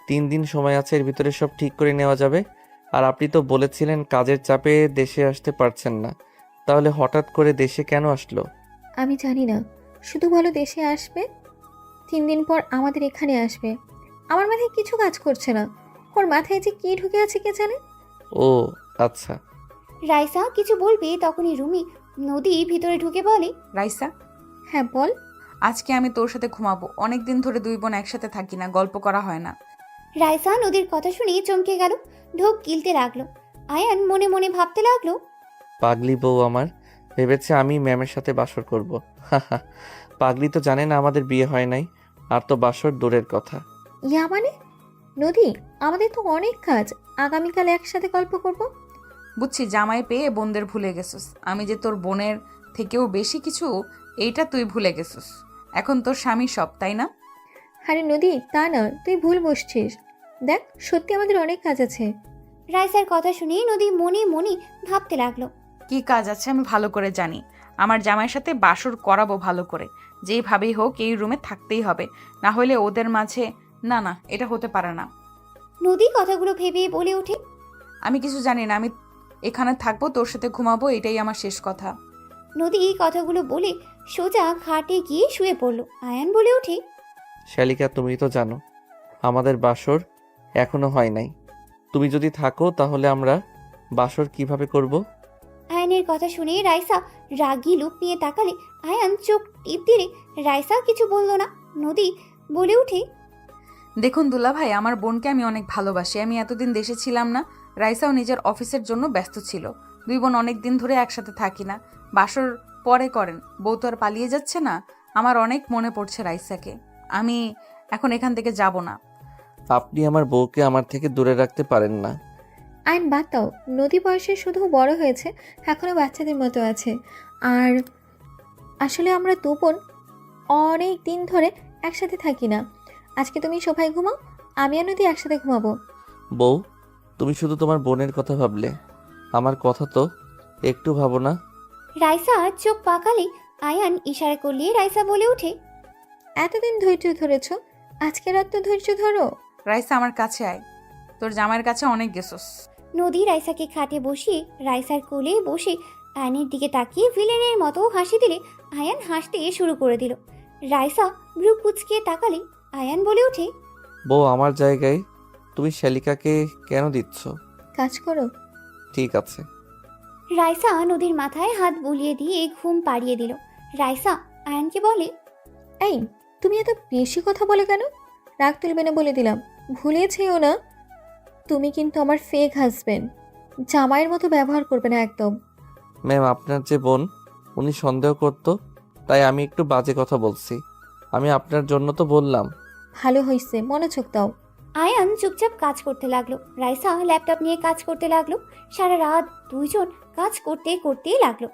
3 দিন সময় আছে, এর ভিতরে সব ঠিক করে নেওয়া যাবে। আর আপনি তো বলেছিলেন কাজের চাপে দেশে আসতে পারছেন না, তাহলে হঠাৎ করে দেশে কেন আসলো? আমি জানি না, শুধু বলো দেশে আসবে, 3 দিন পর আমাদের এখানে আসবে। আমার মাথায় কিছু কাজ করছে না, ওর মাথায় যে কী ঢুকে আছে কে জানে। ও আচ্ছা। রাইসা কিছু বলবে তখনই রুমি নদী ভিতরে ঢুকে বলে, রাইসা, হ্যাঁ বল। আজকে আমি তোর সাথে ঘুমাবো। অনেক দিন ধরে দুই বোন একসাথে থাকি না, গল্প করা হয় না। রাইসা নদীর কথা শুনে চমকে গেল, ঢোক গিলতে লাগলো। আয়ান মনে মনে ভাবতে লাগলো, পাগলি বউ আমার, ভেবেছে আমি ম্যামের সাথে বাসর করব। পাগলি তো জানে না আমাদের বিয়ে হয় নাই, আর তো বাসর দূরের কথা। ইয়া মানে? নদী, আমাদের তো অনেক কাজ, আগামীকাল একসাথে গল্প করব। বুঝছি, জামাই পেয়ে বোনদের ভুলে গেছিস। আমি যে তোর বোনের থেকেও বেশি কিছু, এইটা তুই ভুলে গেছিস। এখন তোর স্বামী সব, তাই না? আরে নদী, তা না, তুই ভুল বসছিস। দেখ, সত্যি আমাদের অনেক কাজ আছে। রাইসার কথা শুনে নদী মনে মনে ভাবতে লাগলো, কি কাজ আছে আমি ভালো করে জানি। আমার জামাইয়ের সাথে বাসর করাবো ভালো করে, যেইভাবেই হোক এই রুমে থাকতেই হবে, না হলে ওদের মাঝে না না, এটা হতে পারে না। নদী কথাগুলো ভেবে বলে ওঠে, আমি কিছু জানি না, আমি এখানে থাকবো, তোর সাথে ঘুমাবো, এটাই আমার শেষ কথা। নদী কথাগুলো বলে সোজা খাটে গিয়ে শুয়ে পড়লো। আয়ান বলে ওঠে, শালিকা, তুমি তো জানো আমাদের বাসর এখনো হয় নাই। তুমি যদি থাকো তাহলে আমরা বাসর কিভাবে করব? আয়ানের কথা শুনে রাইসা রাগী লুক নিয়ে তাকালে আয়ান চোখ টিপ দিলে রাইসা কিছু বলল না। নদী বলে ওঠে, দেখুন দুলাভাই, আমার বোনকে আমি অনেক ভালোবাসি। আমি এতদিন দেশে ছিলাম না, রাইসাও নিজের অফিসের জন্য ব্যস্ত ছিল। দুই বোন অনেক দিন ধরে একসাথে থাকি না, বাসর পরে করেন। বউ তো আর পালিয়ে যাচ্ছে না। আমার অনেক মনে পড়ছে রাইসাকে। আমি এখন এখান থেকে যাব না। আপনি আমার বউকে আমার থেকে দূরে রাখতে পারেন না। আইন বাদ দাও, নদী বয়সে শুধু বড় হয়েছে, এখনও বাচ্চাদের মতো আছে। আর আসলে আমরা দু বোন অনেক দিন ধরে একসাথে থাকি না। আজকে তুমি সোফায় ঘুমাও, আমি আর নদী একসাথে ঘুমাবো। বউ, তুমি শুধু তোমার বোনের কথা ভাবলে, আমার কথা তো একটু ভাবো না। রাইসা চোখ পাকালে আয়ান ইশারা করলে রাইসা বলে ওঠে, এতদিন ধৈর্য ধরেছ, আজকে রাত তো ধৈর্য ধরো। রাইসা আমার কাছে আয়, তোর জামাইয়ের কাছে অনেক গেছস। নদী রাইসাকে খাটে বসিয়ে রাইসার কোলে বসে আয়ানের দিকে তাকিয়ে ভিলেনের মতো হাসি দিলে আয়ান হাসতে শুরু করে দিল। রাইসা ভ্রু কুচকে তাকালে আয়ান বলে ওঠে, বউ, আমার জায়গায় তুমি শালিকাকে কেন দিচ্ছ? কাজ করো। ঠিক আছে। রাইসা নদীর মাথায় হাত বুলিয়ে দিয়ে ঘুম পাড়িয়ে দিল। রাইসা আয়ানকে বলে, এই, তুমি এত বেশি কথা বলে কেন? রাগ তুলবে না বলে দিলাম, ভুলেছেও না। তুমি কিন্তু আমার ফেক হাজবেন্ড, জামাইয়ের মতো ব্যবহার করবে না একদম। ম্যাম, আপনার যে বোন, উনি সন্দেহ করতো, তাই আমি একটু বাজে কথা বলছি। আমি আপনার জন্য তো বললাম। ভালো হয়েছে, মনোযোগ দাও। আয়ান চুপচাপ কাজ করতে লাগলো, রাইসা ল্যাপটপ নিয়ে কাজ করতে লাগলো। সারা রাত দুইজন কাজ করতে করতেই লাগলো।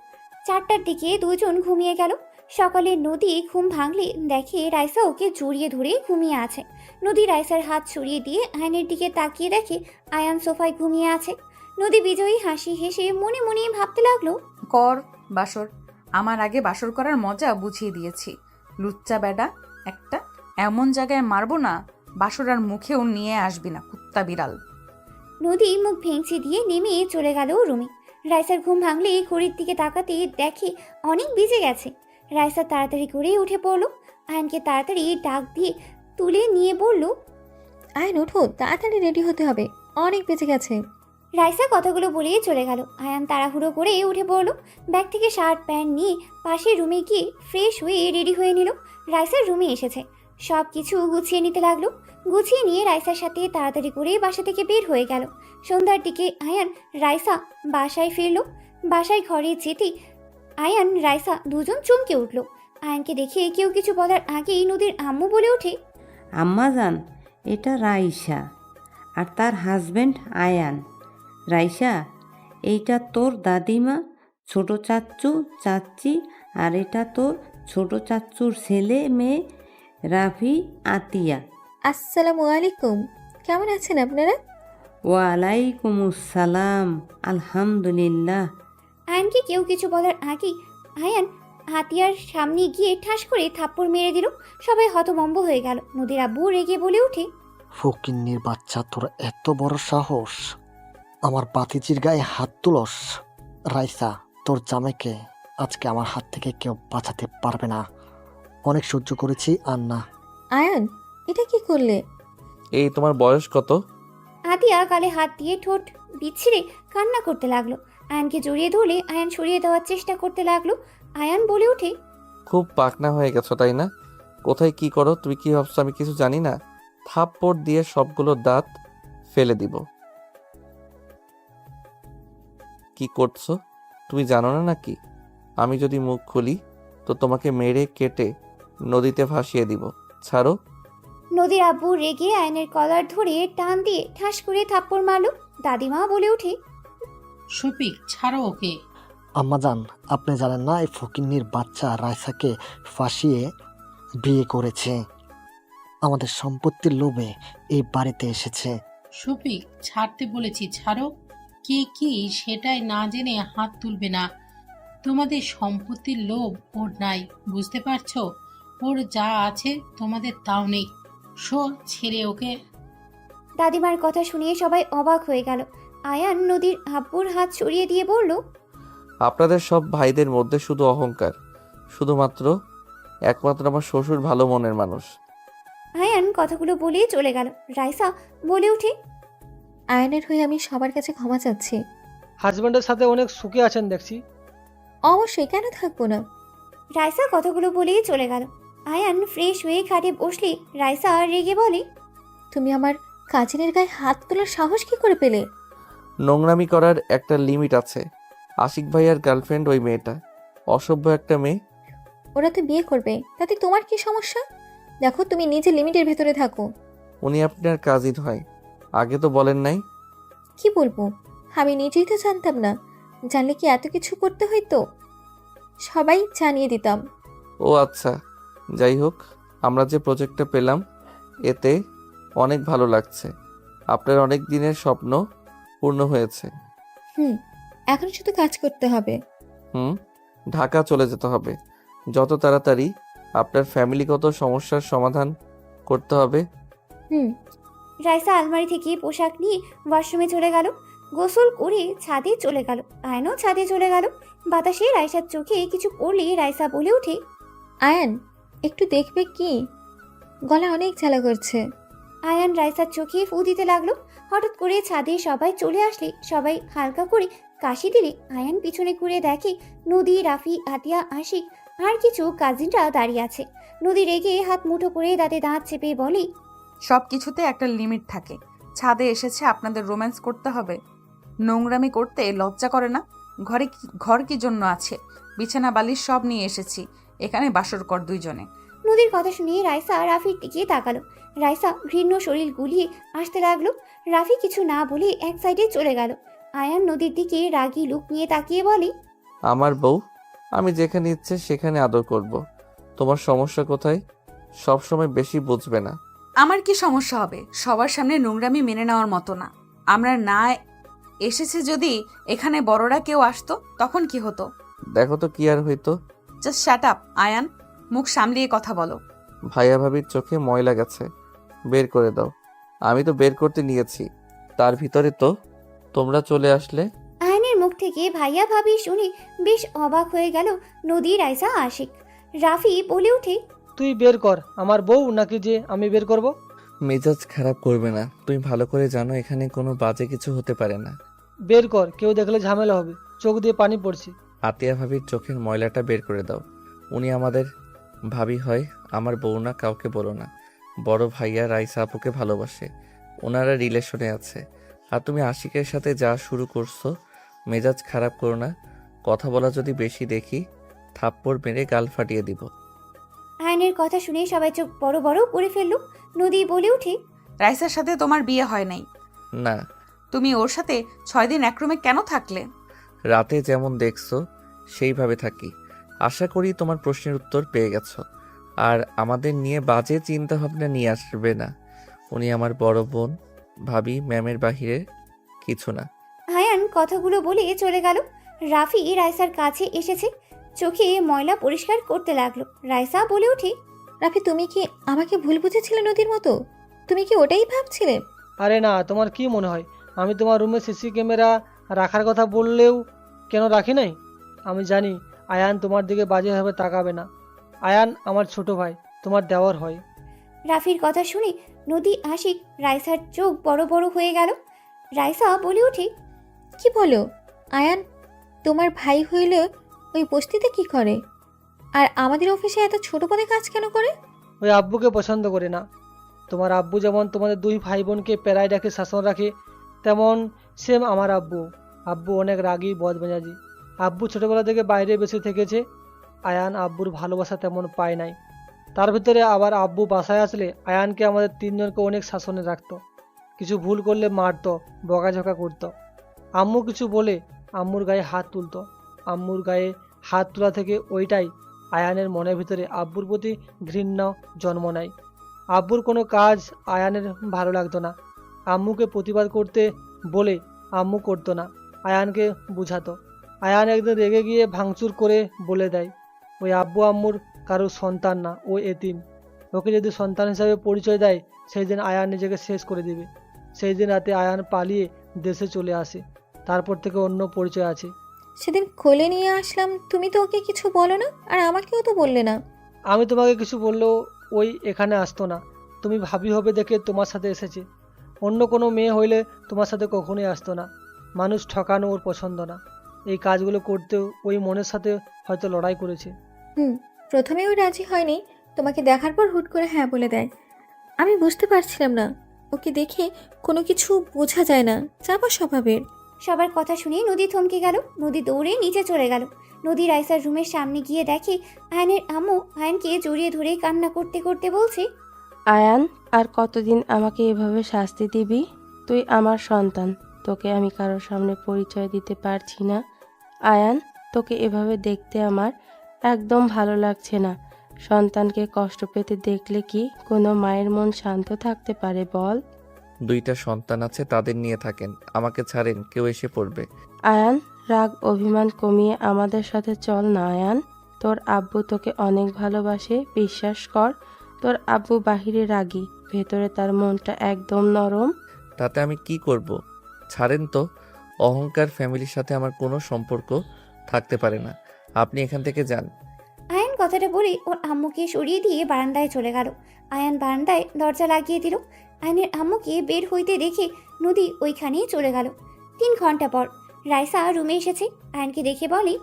4টার দিকে দুজন ঘুমিয়ে গেল। সকালে নদী ঘুম ভাঙলে দেখে রাইসা ওকে জড়িয়ে ধরে ঘুমিয়ে আছে। নদী রাইসার হাত ছড়িয়ে দিয়ে আয়নের দিকে তাকিয়ে দেখে আয়ান সোফায় ঘুমিয়ে আছে। নদী বিজয়ী হাসি হেসে মনে মনে ভাবতে লাগলো, কর বাসর, আমার আগে বাসর করার মজা বুঝিয়ে দিয়েছি। লুচ্চা বেডা একটা, এমন জায়গায় মারবো না বাসর আর মুখেও নিয়ে আসবি না, কুত্তা বিড়াল। নদী মুখ ভেঙচি দিয়ে নেমে চলে গেল রুমে। রাইসার ঘুম ভাঙলে ঘড়ির দিকে তাকাতে দেখে অনেক বেজে গেছে। রাইসা তাড়াতাড়ি করে উঠে পড়লো। আয়নকে তাড়াতাড়ি ডাক দিয়ে তুলে নিয়ে বলল, আয়ন ওঠো, তাড়াতাড়ি রেডি হতে হবে, অনেক বেঁচে গেছে। রাইসা কথাগুলো বলেই চলে গেল। আয়ান তাড়াহুড়ো করে উঠে পড়লো। ব্যাগ থেকে শার্ট প্যান্ট নিয়ে পাশের রুমে গিয়ে ফ্রেশ হয়ে রেডি হয়ে নিল। রাইসার রুমে এসেছে, সব কিছু গুছিয়ে নিতে লাগলো। গুছিয়ে নিয়ে রাইসার সাথে তাড়াতাড়ি করে বাসা থেকে বের হয়ে গেল। সন্ধ্যার দিকে আয়ান রাইসা বাসায় ফিরল। বাসায় ঘরে যেতেই আয়ান রাইসা দুজন চমকে উঠল। আয়ানকে দেখে কেউ কিছু বলার আগেই নদীর আম্মু বলে ওঠে, আম্মাজান, এটা রাইসা আর তার হাজবেন্ড আয়ান। রাইসা, এইটা তোর দাদিমা, ছোট চাচ্চু চাচ্চি, আর এটা তোর ছোট চাচ্চুর ছেলে মেয়ে রাফি আতিয়া। আসসালামু আলাইকুম, কেমন আছেন আপনারা? ওয়ালাইকুম আসসালাম, আলহামদুলিল্লাহ। আয়ানকে কেউ কিছু বলার আগেই আয়ান হাতিয়ার সামনে গিয়ে ঠাস করে থাপ্পড় মেরে দিল। সবাই হতভম্ব হয়ে গেল। নদীর আব্বু রেগে বলে ওঠে, ফকিন্নির বাচ্চা, তোর এত বড় সাহস, আমার বাতিজির গায়ে হাত তুলস? রাইসা, তোর জামাইকে আজকে আমার হাত থেকে কেউ বাঁচাতে পারবে না। অনেক সহ্য করেছি, আর না। আয়ন, এটা কি করলে? এই তোমার বয়স কত? আতিয়া গালে হাত দিয়ে ঠোঁট বিচ্ছিরে কান্না করতে লাগলো। আয়ানকে জড়িয়ে ধরলে আয়ান সরিয়ে দেওয়ার চেষ্টা করতে লাগলো। আয়ান বলে ওঠে, খুব পাকনা হয়ে গেছো তাই না? কোথায় কি করো তুমি? কি ভাবছো আমি কিছু জানি না? থাপ্পড় দিয়ে সবগুলো দাঁত ফেলে দিব। কি করছো তুমি জানো না নাকি? আমি যদি মুখ খুলি তো তোমাকে মেরে কেটে নদীতে ভাসিয়ে দিব। ছাড়ো। নদীর আব্বু রেগে আয়নের কলার ধরে টান দিয়ে ঠাস করে থাপ্পড় মারলো। দাদিমা বলে ওঠে, শফিক, ছাড়ো ওকে। আম্মাজান, আপনি জানেন না এই ফকিন্নির বাচ্চা রাইসাকে ফাঁসিয়ে বিয়ে করেছে। আমাদের সম্পত্তির লোভে এই বাড়িতে এসেছে। শফিক, ছাড়তে বলেছি, ছাড়ো। কে কি সেটাই না জেনে হাত তুলবে না। তোমাদের সম্পত্তির লোভ ওর নাই, বুঝতে পারছো? ওর যা আছে তোমাদের তাও নেই। ছেড়ে ওকে। দাদিমার কথা শুনিয়ে সবাই অবাক হয়ে গেল। আয়ান নদীর আব্বুর হাত সরিয়ে দিয়ে বলল, আপনাদের সব ভাইদের মধ্যে শুধু অহংকার, একমাত্র আমার শ্বশুর ভালো মনের মানুষ। আয়ান কথাগুলো বলেই চলে গেল। রাইসা বলে ওঠে, আয়নের হয়ে আমি সবার কাছে ক্ষমা চাচ্ছি। হাজব্যান্ডের সাথে অনেক সুখে আছেন দেখছি। অবশ্যই, কেন থাকবো না। রাইসা কথাগুলো বলেই চলে গেল। আয়ান ফ্রেশ হয়ে খাটে বসলে রাইসা রেগে বলে, তুমি আমার কাজিনের গায়ে হাত তোলার সাহস কি করে পেলে? নোংরামি করার একটা লিমিট আছে। আশিক ভাইয়ার গার্লফ্রেন্ড ওই মেয়েটা, অসভ্য একটা মেয়ে। ওরা তো বিয়ে করবে, তাতে তোমার কি সমস্যা? দেখো, তুমি নিজে লিমিটের ভেতরে থাকো। উনি আপনার কাজিন হয়, আগে তো বলেন নাই। কি বলবো, আমি নিজেই তো জানতাম না। জানলে কি এত কিছু করতে হইতো? সবাই জানিয়ে দিতাম। ও আচ্ছা, যাই হোক, আমরা যে প্রজেক্টটা পেলাম এতে অনেক ভালো লাগছে। আপনার অনেক দিনের স্বপ্ন পূর্ণ হয়েছে। এখন শুধু কাজ করতে হবে। ঢাকা চলে যেতে হবে যত তাড়াতাড়ি। আপনার ফ্যামিলিগত সমস্যার সমাধান করতে হবে। রাইসা আলমারি থেকে পোশাক নিয়ে ওয়াশরুমে চলে গেল। গোসল করে ছাদে চলে গেল। আয়নও ছাদে চলে গেল। বাতাসে রাইসার চোখে কিছু পড়লে রাইসা বলে ওঠে, আয়ান, একটু দেখবে কি? গলা অনেক জ্বালা করছে। আয়ান রাইসার চোখে ফু দিতে লাগলো। হঠাৎ করে ছাদে সবাই চলে আসলে সবাই হালকা করে কাশি দিলে আয়ান পিছনে ঘুরে দেখে নদী, রাফি, আতিয়া, আশিক আর কিছু কাজিনরা দাঁড়িয়ে আছে। নদী রেগে হাত মুঠো করে দাঁতে দাঁত চেপে বলে, সব কিছুতে একটা লিমিট থাকে। ছাদে এসেছে আপনাদের রোম্যান্স করতে হবে? নোংরামি করতে লজ্জা করে না? ঘর কি জন্য আছে? বিছানা বালিশ সব নিয়ে এসেছি, এখানে বাসর কর দুইজনে। নদীর কথা শুনে রাইসা রাফির দিকে তাকালো। রাইসা ঘৃণ্য শরীর গুলিয়ে আসতে লাগলো। রাফি কিছু না বলে এক সাইডে চলে গেল। আয়ান নদীর দিকে রাগী লুক নিয়ে তাকিয়ে বলে, আমার বউ, আমি যেখানে ইচ্ছে সেখানে আদর করব। তোমার সমস্যা কোথায়? সব সময় বেশি বুঝবে না। আমার কি সমস্যা হবে? সবার সামনে নোংরামি মেনে নেওয়ার মতো না। আমরা না এসেছে যদি এখানে বড়রা কেউ আসতো তখন কি হতো? দেখো তো কি আর হইতো। জাস্ট শ্যাট আপ আয়ান, মুখ সামলিয়ে কথা বলো। ভাইয়া ভাবির চোখে ময়লা গেছে, বের করে দাও। আমি তো বের করতে নিয়েছি, তার ভিতরে তো তোমরা চলে আসলে। আয়নের মুখ থেকে ভাইয়া ভাবি শুনে বেশ অবাক হয়ে গেল নদী, রাইসা, আশিক। রাফি বলে উঠে, তুই বের কর আমার বউ, নাকি যে আমি বের করব? মেজাজ খারাপ করবে না, তুমি ভালো করে জানো এখানে কোনো বাজে কিছু হতে পারে না। বের কর, কেউ দেখলে ঝামেলা হবে। চোখ দিয়ে পানি পড়ছে। আতিয়া ভাবির চোখের ময়লাটা বের করে দাও। উনি আমাদের ভাবি হয়, আমার বউ না। কাউকে বলো না। বড় ভাইয়া রাইসা আপুকে ভালোবাসে, ওনারা রিলেশনে আছে। আর তুমি আশিকের সাথে যা শুরু করছো, মেজাজ খারাপ করো না। কথা বলা যদি বেশি দেখি, থাপ্পড় মেরে গাল ফাটিয়ে দিব। আয়নের কথা শুনে সবাই চোখ বড় বড় করে ফেলল। নদী বলে উঠে, রাইসার সাথে তোমার বিয়ে হয় নাই? না। তুমি ওর সাথে 6 দিন এক রুমে কেন থাকলে? রাতে যেমন দেখছো সেইভাবে থাকি। আশা করি তোমার প্রশ্নের উত্তর পেয়ে গেছো। আর আমাদের নিয়ে বাজে চিন্তা ভাবনা নিয়ে আসবে না। উনি আমার বড় বোন, ভাবি, ম্যামের বাহিরে কিছু না। আয়ান কথাগুলো বলে চলে গেল। রাফি রাইসার কাছে এসেছে, চোখে ময়লা পরিষ্কার করতে লাগলো। রাইসা বলে উঠে, রাফি, তুমি কি আমাকে ভুল বুঝেছিলে নদীর মতো? তুমি কি ওটাই ভাবছিলে? আরে না, তোমার কি মনে হয় আমি তোমার রুমে সিসি ক্যামেরা রাখার কথা বললেও কেন রাখি নাই? আমি জানি আয়ান তোমার দিকে বাজেভাবে তাকাবে না। আয়ান আমার ছোট ভাই, তোমার দেওয়ার হয়। রাফির কথা শুনে নদী, আশিক, রাইসার চোখ বড় বড় হয়ে গেল। রাইসা বলে উঠে, কি বলো? আয়ান তোমার ভাই হইলে ওই বস্তিতে কি করে? আর আমাদের অফিসে এত ছোট পদে কাজ কেন করে? ওই আব্বুকে পছন্দ করে না। তোমার আব্বু যেমন তোমাদের 2 ভাই বোনকে পেরায় রাখে, শাসন রাখে, তেমন সেম আমার আব্বু। আব্বু অনেক রাগী, বদমেজাজি। আব্বু ছোটবেলা থেকে বাইরে বেশি থেকেছে। আয়ান আব্বুর ভালোবাসা তেমন পায় নাই। তার ভিতরে আবার আব্বু বাসায় আসলে আয়ানকে আমাদের 3 জনকে অনেক শাসনে রাখতো। কিছু ভুল করলে মারতো, বকাঝকা করতো। আম্মু কিছু বলে আম্মুর গায়ে হাত তুলতো। আম্মুর গায়ে হাত তোলা থেকে ওইটাই আয়ানের মনের ভিতরে আব্বুর প্রতি ঘৃণা জন্ম নেয়। আব্বুর কোনো কাজ আয়ানের ভালো লাগতো না। আম্মুকে প্রতিবাদ করতে বলে আম্মু করতো না, আয়ানকে বুঝাতো। আয়ান একদিন রেগে গিয়ে ভাঙচুর করে বলে দেয়, ওই আব্বু আম্মুর কারো সন্তান না, ও এতিম। ওকে যদি সন্তান হিসাবে পরিচয় দেয়, সেই দিন আয়ান নিজেকে শেষ করে দিবে। সেই দিন রাতে আয়ান পালিয়ে দেশে চলে আসে। তারপর থেকে অন্য পরিচয় আছে। সেদিন কোলে নিয়ে আসলাম, তুমি তো ওকে কিছু বলো না, আর আমাকেও তো বললে না। আমি তোমাকে কিছু বললেও ওই এখানে আসতো না। তুমি ভাবি হবে দেখে তোমার সাথে এসেছে। অন্য কোনো মেয়ে হইলে তোমার সাথে কখনোই আসতো না। মানুষ ঠকানো ওর পছন্দ না। এই কাজগুলো করতেও ওই মনের সাথে হয়তো লড়াই করেছে। প্রথমে ও রাজি হয়নি, তোমাকে দেখার পর হুট করে হ্যাঁ বলে দেয়। আমি বুঝতে পারছিলাম না, ওকে দেখে কোনো কিছু বোঝা যায় না, চাপা স্বভাবের। সবার কথা শুনে নদী থমকে গেল। নদী দৌড়ে নিচে চলে গেল। নদী রাইসার রুমের সামনে গিয়ে দেখে আয়নের আম্মু আয়নকে জড়িয়ে ধরে কান্না করতে করতে বলছে, আয়ান, আর কতদিন আমাকে এভাবে শাস্তি দিবি? তুই আমার সন্তান, তোকে আমি কারোর সামনে পরিচয় দিতে পারছি না। আয়ান, তোকে এভাবে দেখতে আমার একদম ভালো লাগছে না। সন্তানকে কষ্ট পেতে দেখলে কি কোনো মায়ের মন শান্ত থাকতে পারে বল? 2টা সন্তান আছে, তাদের নিয়ে থাকেন। আমাকে ছাড়েন, কেউ এসে পড়বে। আয়ান, রাগ অভিমান কমিয়ে আমাদের সাথে চল না আয়ান। তোর আব্বু তোকে অনেক ভালোবাসে, বিশ্বাস কর। তোর আব্বু বাহিরে রাগী, ভেতরে তার মনটা একদম নরম। তাতে আমি কি করব? ছাড়েন তো। অহংকার ফ্যামিলির সাথে আমার কোনো সম্পর্ক থাকতে পারে না। আপনি এখান থেকে যান। আয়ান কথাটা বলে ওর আম্মুকে সরিয়ে দিয়ে বারান্দায় চলে গেল। আয়ান বারান্দায় দরজা লাগিয়ে দিল। আয়নের আম্মুকে বের হইতে দেখে নদী ওইখানেই চলে গেল। 3 ঘন্টা পর রাইসা রুমে এসেছে। আয়নকে দেখে বলে,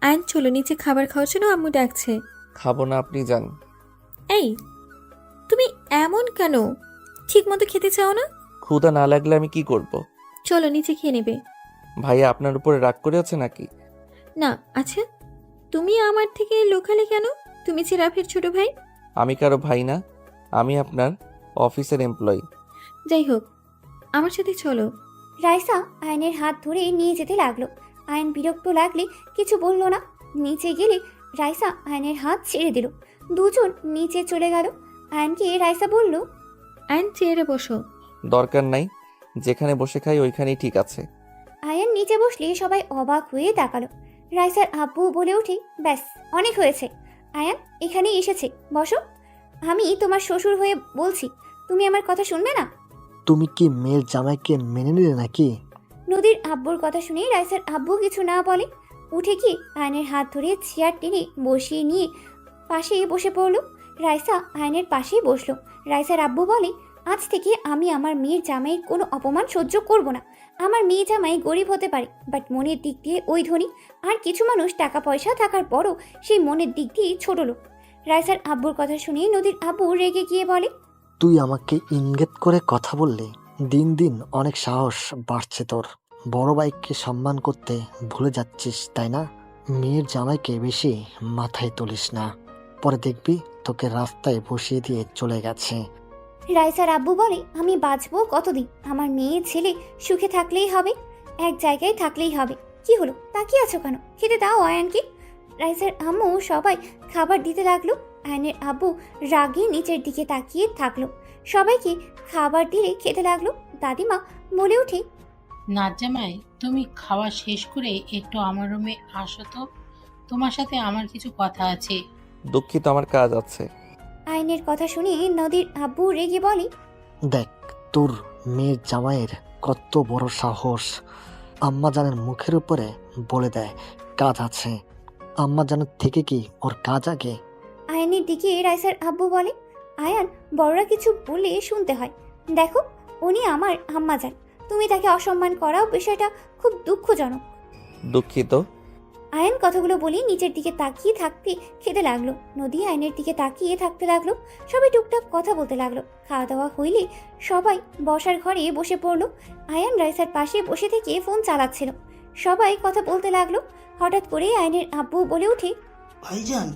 আয়ন, চলো নিচে খাবার খাওয়ার জন্য আম্মু ডাকছে। খাবো না, আপনি যান। এই, তুমি এমন কেন? ঠিক মতো খেতে চাও না? ক্ষুধা না লাগলে আমি কি করব? চলো নিচে খেয়ে নেবে। ভাইয়া আপনার উপরে রাগ করে আছে নাকি? না। আচ্ছা, তুমি আমার থেকে লুকালে কেন? তুমি যে রাফির ছোট ভাই। আমি কারো ভাই না, আমি আপনার অফিসের এমপ্লয়ি। যাই হোক, আমার সাথে চলো। রাইসা আয়নের হাত ধরে নিয়ে যেতে লাগলো। আয়ন বিরক্ত লাগলে কিছু বলল না। নিচে গেলে রাইসা আয়নের হাত ছেড়ে দিল। দুজন নিচে চলে গেল। আয়নকে রাইসা বলল, আইন চেয়ারে বসো। দরকার নাই, যেখানে বসে খাই ওইখানেই ঠিক আছে। আয়ন নিচে বসলে সবাই অবাক হয়ে তাকালো। রাইসার আব্বু বলে ওঠে, ব্যাস অনেক হয়েছে, আয়ান এখানেই এসেছে, বসো। আমি তোমার শ্বশুর হয়ে বলছি, তুমি আমার কথা শুনবে না? তুমি কি মেয়ের জামাইকে মেনে নিলে নাকি? নদীর আব্বুর কথা শুনে রাইসার আব্বু কিছু না বলে উঠে গিয়ে আয়নের হাত ধরে চেয়ার টেনে বসিয়ে নিয়ে পাশে বসে পড়ল। রাইসা আয়নের পাশেই বসলো। রাইসার আব্বু বলে, আজ থেকে আমি আমার মেয়ের জামাইয়ের কোনো অপমান সহ্য করব না। আমার মেয়ে জামাই গরিব হতে পারে, বাট মনের দিক দিয়ে ওই ধনী। আর কিছু মানুষ টাকা পয়সা থাকার পরও সেই মনের দিক দিয়ে ছোট লোক। রাইসার আব্বুর কথা শুনে নদীর আব্বু রেগে গিয়ে বলে, তুই আমাকে ইঙ্গিত করে কথা বললি। দিন দিন অনেক সাহস বাড়ছে তোর। বড় ভাইকে সম্মান করতে ভুলে যাচ্ছিস তাই না? মেয়ের জামাইকে বেশি মাথায় তুলিস না, পরে দেখবি তোকে রাস্তায় বসিয়ে দিয়ে চলে গেছে। রাইসার আব্বু বলে, আমি বাঁচবো কতদিন? আমার মেয়ে ছেলে সুখে থাকলেই হবে, এক জায়গায় থাকলেই হবে। কি হলো, তাকিয়ে আছো কেন? খেতে দাও আয়ানকে। রাইসার আম্মু সবাই খাবার দিতে লাগলো। আয়নের আব্বু রাগে নিচের দিকে তাকিয়ে থাকলো। সবাইকে খাবার দিয়ে খেতে লাগলো। দাদিমা বলে ওঠে, নাজ্জামাই, তুমি খাওয়া শেষ করে একটু আমার রুমে আসো তো, তোমার সাথে আমার কিছু কথা আছে। দুঃখিত, আমার কাজ আছে। আয়নের কথা শুনে নদীর আব্বু রেগে বলে, দেখ তোর মেয়ের জামাইয়ের কত বড় সাহস। আম্মা জানের মুখের উপরে বলে দেয় কাজ আছে। আম্মা জানের থেকে কি ওর কাজ আগে? আয়নের দিকে রাইসার আব্বু বলে, আয়ান বড়রা কিছু বলে শুনতে হয়। দেখো, উনি আমার আম্মা যান, তুমি তাকে অসম্মান করাও বিষয়টা খুব দুঃখজনক। দুঃখিত। আয়ন কথাগুলো বলে নিচের দিকে তাকিয়ে থাকতে খেতে লাগলো। নদী আয়নের দিকে তাকিয়ে থাকতে লাগলো। সবাই টুকটাক কথা বলতে লাগলো। খাওয়া দাওয়া হইলে সবাই বসার ঘরে বসে পড়লো। আয়ান রাইসার পাশে বসে থেকে ফোন চালাচ্ছিল। সবাই কথা বলতে লাগলো। হঠাৎ করে আয়নের আব্বু বলে ওঠে, ভাইজান,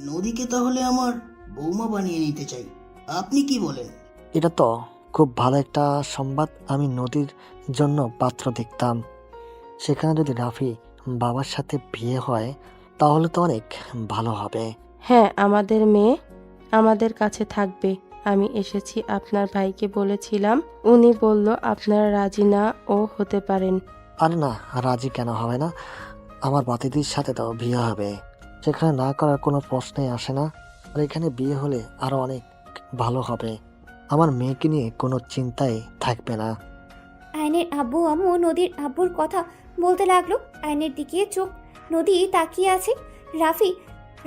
নদীকে তাহলে আমার বৌমা বানিয়ে নিতে চাই, আপনি কি বলেন? এটা তো খুব ভালো একটা সংবাদ। আমি নদীর জন্য পাত্র দেখতাম। সেখানে যদি রাফি বাবার সাথে বিয়ে হয় তাহলে তো অনেক ভালো হবে। হ্যাঁ, আমাদের মেয়ে আমাদের কাছে থাকবে। আমি এসেছি, আপনার ভাইকে বলেছিলাম, উনি বলল আপনারা রাজি না ও হতে পারেন। আর না, রাজি কেন হবে না? আমার বাতিদির সাথে তো বিয়ে হবে, সেখানে না করার কোনো প্রশ্নই আসে না। আর এখানে বিয়ে হলে আরো অনেক ভালো হবে। আমার মেয়েকে নিয়ে কোনো চিন্তাই থাকবে না। আয়নের আব্বু আম্মু নদীর আব্বুর কথা বলতে লাগলো। আয়নের দিকে চোখ নদী তাকিয়ে আছে, রাফি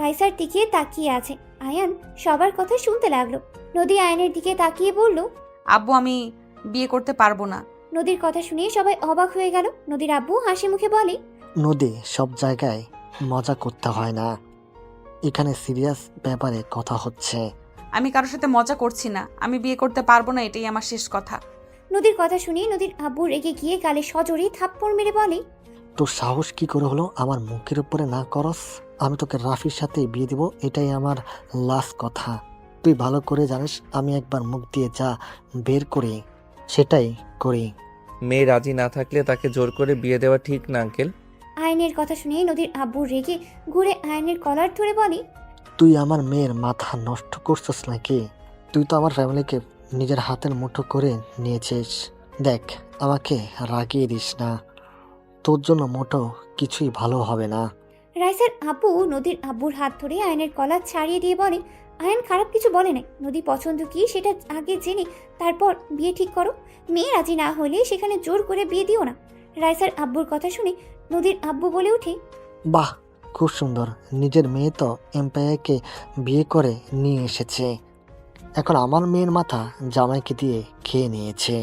রাইসার দিকে তাকিয়ে আছে। আয়ান সবার কথা শুনতে লাগলো। নদী আয়নের দিকে তাকিয়ে বলল, আব্বু আমি বিয়ে করতে পারবো না। নদীর কথা শুনে সবাই অবাক হয়ে গেল। নদীর আব্বু হাসি মুখে বলে, নদী, সব জায়গায় মজা করতে হয় না, এখানে সিরিয়াস ব্যাপারে কথা হচ্ছে। আমি কারোর সাথে মজা করছি না, আমি বিয়ে করতে পারবো না, এটাই আমার শেষ কথা। নদীর কথা শুনে নদীর আব্বু রেগে গিয়ে গালে সজোরে থাপ্পড় মেরে বলে, তোর সাহস কি করে হলো আমার মুখের উপরে না করস? আমি তোকে রাফির সাথে বিয়ে দিব, এটাই আমার লাস্ট কথা। তুই ভালো করে জানিস আমি একবার মুখ দিয়ে যা বের করি সেটাই করি। মেয়ে রাজি না থাকলে তাকে জোর করে বিয়ে দেওয়া ঠিক না আঙ্কেল। আয়নের কথা শুনে নদীর আব্বু রেগে ঘুরে আয়নের কলার ধরে বলে, তুই আমার মেয়ের মাথা নষ্ট করছিস নাকি? তুই তো আমার ফ্যামিলিকে নিজের হাতের মুঠো করে নিয়েছিস। দেখ, আমাকে রাগিয়ে দিস না, তোর জন্য মোটো কিছুই ভালো হবে না। রাইসার আব্বু নদীর আব্বুর হাত ধরে আয়নের কলার ছাড়িয়ে দিয়ে বলে, আয়ন খারাপ কিছু বলে নাই, নদী পছন্দ কি সেটা আগে জেনে তারপর বিয়ে ঠিক করো। মেয়ে রাজি না হলে সেখানে জোর করে বিয়ে দিও না। রাইসার আব্বুর কথা শুনে নদীর আব্বু বলে ওঠে, বাহ, খুব সুন্দর। নিজের মেয়ে তো এম্পায়ারকে বিয়ে করে নিয়ে এসেছে, এখন আমার মেয়ের মাথা জামাইকে দিয়ে খেয়ে নিয়েছে,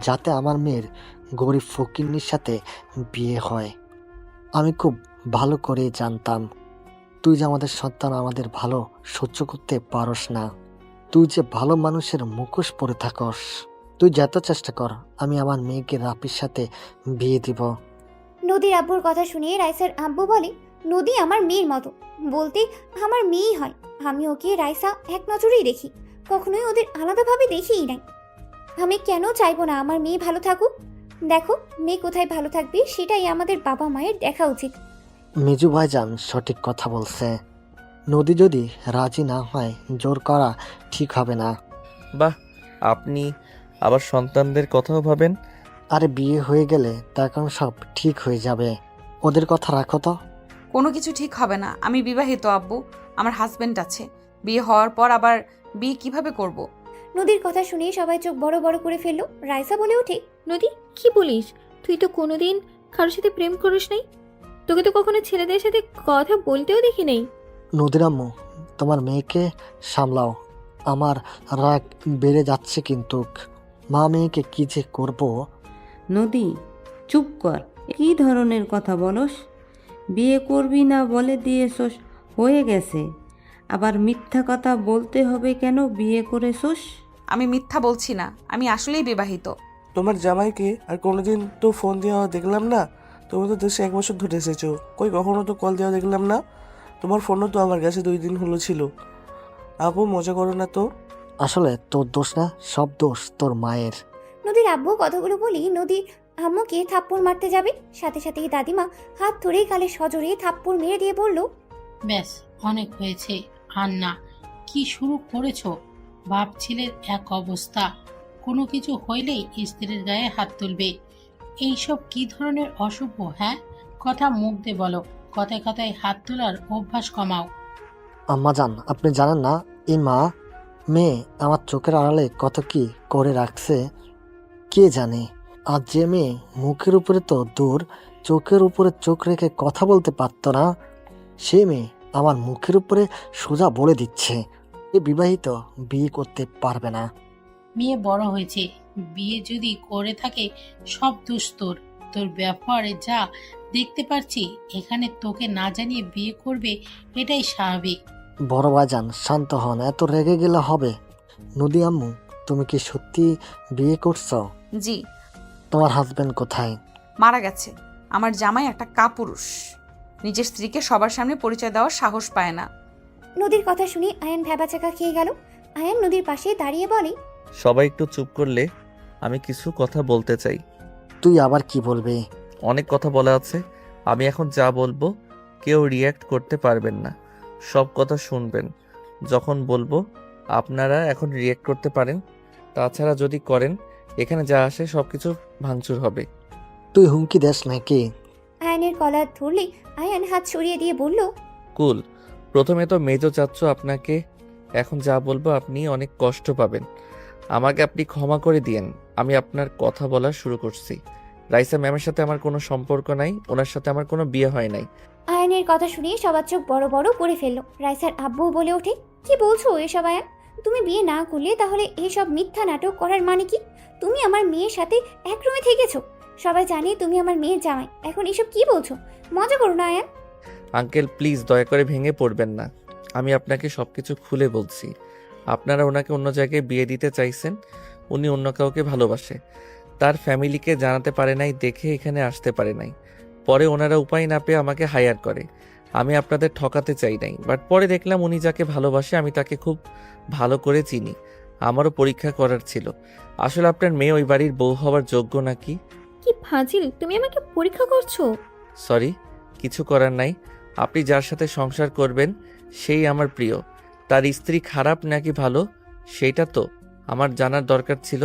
যাতে আমার মেয়ের গরিব ফকিন্নির সাথে বিয়ে হয়। আমি খুব ভালো করে জানতাম তুই যে আমাদের সন্তান আমাদের ভালো সহ্য করতে পারস না। তুই যে ভালো মানুষের মুখোশ পরে থাকস। তুই যত চেষ্টা কর, আমি আমার মেয়েকে রাফির সাথে বিয়ে দিব। নদীর আব্বুর কথা শুনে রাইসার আব্বু বলে, নদী আমার মেয়ের মতো, বলতে আমার মেয়েই হয়। আমি ওকে রাইসা এক নজরেই দেখি, কখনোই ওদের আলাদাভাবে দেখিই নাই। আমি কেন চাইবো না আমার মেয়ে ভালো থাকুক? দেখো, মেয়ে কোথায় ভালো থাকবে সেটাই আমাদের বাবা মায়ের দেখা উচিত। মিজু ভাইজান সঠিক কথা বলছে। নদী যদি রাজি না হয় জোর করা ঠিক হবে না। বাহ, আপনি আবার সন্তানদের কথাও ভাবেন। আরে বিয়ে হয়ে গেলে তখন সব ঠিক হয়ে যাবে। ওদের কথা রাখো তো। কোনো কিছু ঠিক হবে না। আমি বিবাহিত আব্বু, আমার হাজবেন্ড আছে। বিয়ে হওয়ার পর আবার বিয়ে কিভাবে করব? নদীর কথা শুনে সবাই চোখ বড় বড় করে ফেললো। রাইসা বলে ওঠে, নদী, কি বলিস? তুই তো কোনোদিন কারোর সাথে প্রেম করিস নাই। তোকে তো কখনো ছেলেদের সাথে কথা বলতেও দেখি নাই। নদীর আম্মু, তোমার মেয়েকে সামলাও। আমার রাগ বেড়ে যাচ্ছে কিন্তু। মা মেয়েকে কি যে করবো। নদী, চুপ কর। কী ধরনের কথা বলস? বিয়ে করবি না বলে দিয়েছস, হয়ে গেছে। আবার মিথ্যা কথা বলতে হবে কেন? বিয়ে করেছস। আমি মিথ্যা বলছি না, আমি আসলেই বিবাহিত। তোমার জামাইকে আর কোনোদিন তো ফোন দেওয়া দেখলাম না। তুমি তো দেশে 1 বছর ধরে এসেছো, কই কখনো তো কল দেওয়া দেখলাম না। তোমার ফোনও তো আমার কাছে 2 দিন হলো ছিল। আপু, মজা করো না তো। আসলে তোর দোষ না, সব দোষ তোর মায়ের। নদীর আব্বু কথাগুলো বলি নদীর আম্মুকে থাপ্পড় মারতে যাবে, সাথে সাথেই দাদিমা হাত ধরেই গালে সজোরে থাপ্পড় মেরে দিয়ে বলল, ব্যাস, অনেক হয়েছে। আর না, কি শুরু করেছো? বাপ ছেলের এক অবস্থা, কোনো কিছু হইলেই স্ত্রীর গায়ে হাত তুলবে। এইসব কি ধরনের অসভ্য? হ্যাঁ, কথা মুখ দিয়ে বলো। কথায় কথায় হাত তোলার অভ্যাস কমাও। আম্মাজান, আপনি জানেন না এই মা মেয়ে আমার চোখের আড়ালে কত কি করে রাখছে। কে জানে, আজ যে মেয়ে মুখের উপরে তো দূর, চোখের উপরে চোখ রেখে কথা বলতে পারতো না, সে মেয়ে আমার মুখের উপরে সোজা বলে দিচ্ছে এ বিবাহিত, বিয়ে করতে পারবে না। মেয়ে বড় হয়েছে, বিয়ে যদি করে থাকে সব দোষ তোর। তোর ব্যাপারে যা দেখতে পারছি, এখানে তোকে না জানিয়ে বিয়ে করবে, এটাই স্বাভাবিক। বড় ভাইজান শান্ত হন, এত রেগে গেলে হবে। নদী আম্মু, তুমি কি সত্যি বিয়ে করছো? জি। তোমার হাজবেন্ড কোথায়? মারা গেছে। আমার জামাই একটা কাপুরুষ, নিজের স্ত্রীকে সবার সামনে পরিচয় দেওয়ার সাহস পায় না। নদীর কথা শুনে আয়ান ভ্যাবাচাকা খেয়ে গেল। আয়ান নদীর পাশে দাঁড়িয়ে বলে, সবাই একটু চুপ করলে আমি কিছু কথা বলতে চাই। তুই আবার কি বলবি? অনেক কথা বলা আছে। আমি এখন যা বলবো কেউ রিয়্যাক্ট করতে পারবেন না, সব কথা শুনবেন। যখন বলবো আপনারা এখন রিয়্যাক্ট করতে পারেন, তাছাড়া যদি করেন এখানে যা আসে সব কিছু ভাঙচুর হবে। তুই হুমকি দেস নাকি? আয়ানের কলার ধরলে আয়ান হাত সরিয়ে দিয়ে বলল, কুল। প্রথমে তো মেজো চাচ্ছ আপনাকে, এখন যা বলবো আপনি অনেক কষ্ট পাবেন। আমাকে আপনি ক্ষমা করে দিয়েন। আমি আপনার কথা বলা শুরু করছি। রাইসা ম্যামের সাথে আমার কোনো সম্পর্ক নাই, ওনার সাথে আমার কোনো বিয়ে হয় নাই। আয়ানের কথা শুনে সবার চোখ বড় বড় করে ফেললো। রাইসার আব্বু বলে ওঠে, কি বলছো এসব আয়ান? তুমি বিয়ে না করলে তাহলে এসব মিথ্যা নাটক করার মানে কি? তুমি আমার মেয়ের সাথে এক রুমে থেকেছো, সবাই জানে তুমি আমার মেয়ের জামাই, এখন এসব কি বলছো? মজা করো না আয়ান। আঙ্কেল প্লিজ দয়া করে ভেঙে পড়বেন না, আমি আপনাকে সবকিছু খুলে বলছি। আপনারা ওনাকে অন্য জায়গায় বিয়ে দিতে চাইছেন, উনি অন্য কাউকে ভালোবাসে। তার ফ্যামিলিকে জানাতে পারে নাই দেখে এখানে আসতে পারে নাই। পরে ওনারা উপায় না পেয়ে আমাকে হায়ার করে। আমি আপনাদের ঠকাতে চাই নাই, বাট পরে দেখলাম উনি যাকে ভালোবাসে আমি তাকে খুব ভালো করে চিনি। আমারও পরীক্ষা করার ছিল আসলে আপনার মেয়ে ওই বাড়ির বউ হওয়ার যোগ্য নাকি। কি ফাজিল, তুমি আমাকে পরীক্ষা করছো? সরি, কিছু করার নাই। আপনি যার সাথে সংসার করবেন সেই আমার প্রিয়। তার স্ত্রী খারাপ নাকি ভালো সেইটা তো আমার জানার দরকার ছিল।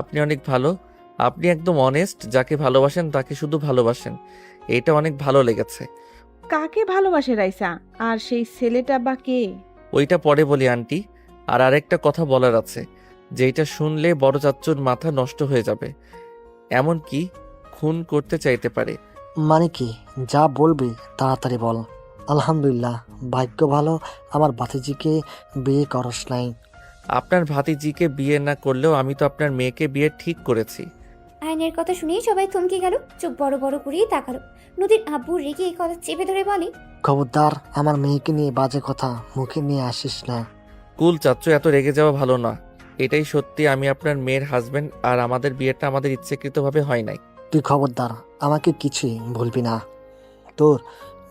আপনি অনেক ভালো, আপনি একদম অনেস্ট, যাকে ভালোবাসেন তাকে শুধু ভালোবাসেন, এইটা অনেক ভালো লেগেছে। কাকে ভালোবাসে রাইসা? আর সেই ছেলেটা বা কে? ওইটা পরে বলি আন্টি। আর আরেকটা কথা বলার আছে, যেটা শুনলে বড় চাচ্চুর মাথা নষ্ট হয়ে যাবে, এমনকি খুন করতে চাইতে পারে। মানে কি? যা বলবি তাড়াতাড়ি বল। আলহামদুলিল্লাহ, ভাগ্য ভালো আমার ভাতিজিকে বিয়ে করস নাই। আপনার ভাতিজিকে বিয়ে না করলেও আমি তো আপনার মেয়েকে বিয়ে ঠিক করেছি। আয়নের কথা শুনেই সবাই থমকে গেল, চোখ বড় বড় করেই তাকালো। নদীর আব্বু রেগে এই কথা চেপে ধরে বলে, খবরদার আমার মেয়েকে নিয়ে বাজে কথা মুখে নিয়ে আসিস না। কুল চাচ্চু, এত রেগে যাওয়া ভালো না। এটাই সত্যি, আমি আপনার মেয়ের হাজবেন্ড, আর আমাদের বিয়েটা আমাদের ইচ্ছাকৃতভাবে হয় নাই। তুই খবরদার আমাকে কিছুই বলবি না। তোর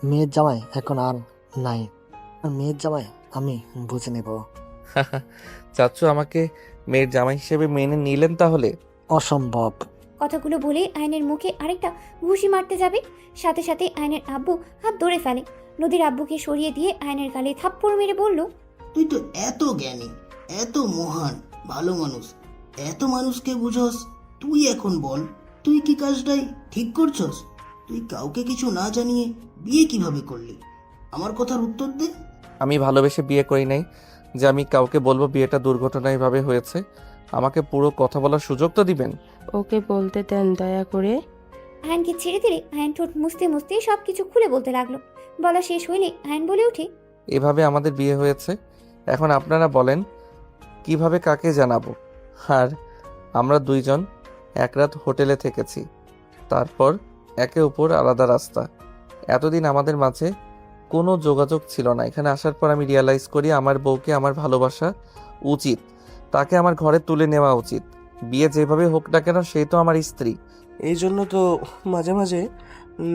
মেয়ের জামাই এখন আর নাই, আর মেয়ের জামাই আমি বুঝে নেব। চাচ্চু আমাকে মেয়ের জামাই হিসেবে মেনে নিলেন তাহলে? অসম্ভব। কথাগুলো বলে আয়নের মুখে আরেকটা ঘুষি মারতে যাবে, সাথে সাথে আয়নের আব্বু হাত ধরে ফেলে। নদীর আব্বুকে সরিয়ে দিয়ে আয়নের গালে থাপ্পড় মেরে বলল, তুই তো এত জ্ঞানী, এত মহান, ভালো মানুষ, এত মানুষকে বুঝস, তুই এখন বল তুই কি কাজটাই ঠিক করছস? তুই কাউকে কিছু না জানিয়ে বিয়ে কিভাবে করলি? আমার কথার উত্তর দে। আমি ভালোবেসে বিয়ে করি নাই যে আমি কাউকে বলবো বিয়েটা দুর্ঘটনাভাবে হয়েছে। আমাকে পুরো কথা বলার সুযোগ তো দিবেন। ওকে বলতে দেন দয়া করে। আয়নকে ছেড়ে দিলে আয়ন ঠোঁট মুছতে মুছতে সবকিছু খুলে বলতে লাগলো। বলা শেষ হইলে আয়ন বলে ওঠে, এভাবে আমাদের বিয়ে হয়েছে। এখন আপনারা বলেন কিভাবে কাকে জানাবো? আর আমরা দুইজন এক রাত হোটেলে থেকেছি, তারপর একে অপর আলাদা রাস্তা। এতদিন আমাদের মাঝে কোনো যোগাযোগ ছিল না। এখানে আসার পর আমি রিয়ালাইজ করি আমার বউকে আমার ভালোবাসা উচিত, তাকে আমার ঘরে তুলে নেওয়া উচিত। বিয়ে যেভাবে হোক না কেন সেই তো আমার স্ত্রী। এই জন্য তো মাঝে মাঝে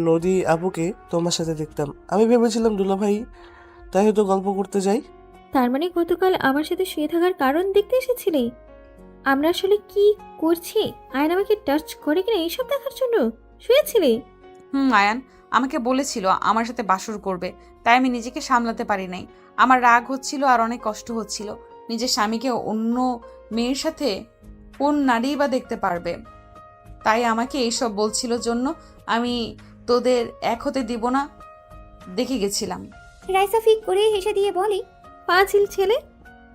নদী আপুকে তোমার সাথে দেখতাম। আমি ভেবেছিলাম দুলাভাই, তাই হয়তো গল্প করতে যাই। তার মানে গতকাল আমার সাথে শুয়ে থাকার কারণ দেখতে এসেছিলে? আমরা আসলে কি করছি, আয়ন আমাকে টাচ করে কিনা এইসব দেখার জন্য শুয়েছিলে? আয়ান আমাকে বলেছিল আমার সাথে বাসর করবে, তাই আমি নিজেকে সামলাতে পারি নাই। আমার রাগ হচ্ছিল আর অনেক কষ্ট হচ্ছিল। নিজের স্বামীকে অন্য মেয়ের সাথে কোন নারী বা দেখতে পারবে, তাই আমাকে এইসব বলছিল জন্য আমি তোদের এক হতে দিব না দেখে গেছিলাম। রাইসা ফিক করে হেসে দিয়ে বলে, পাঁচিল ছেলে,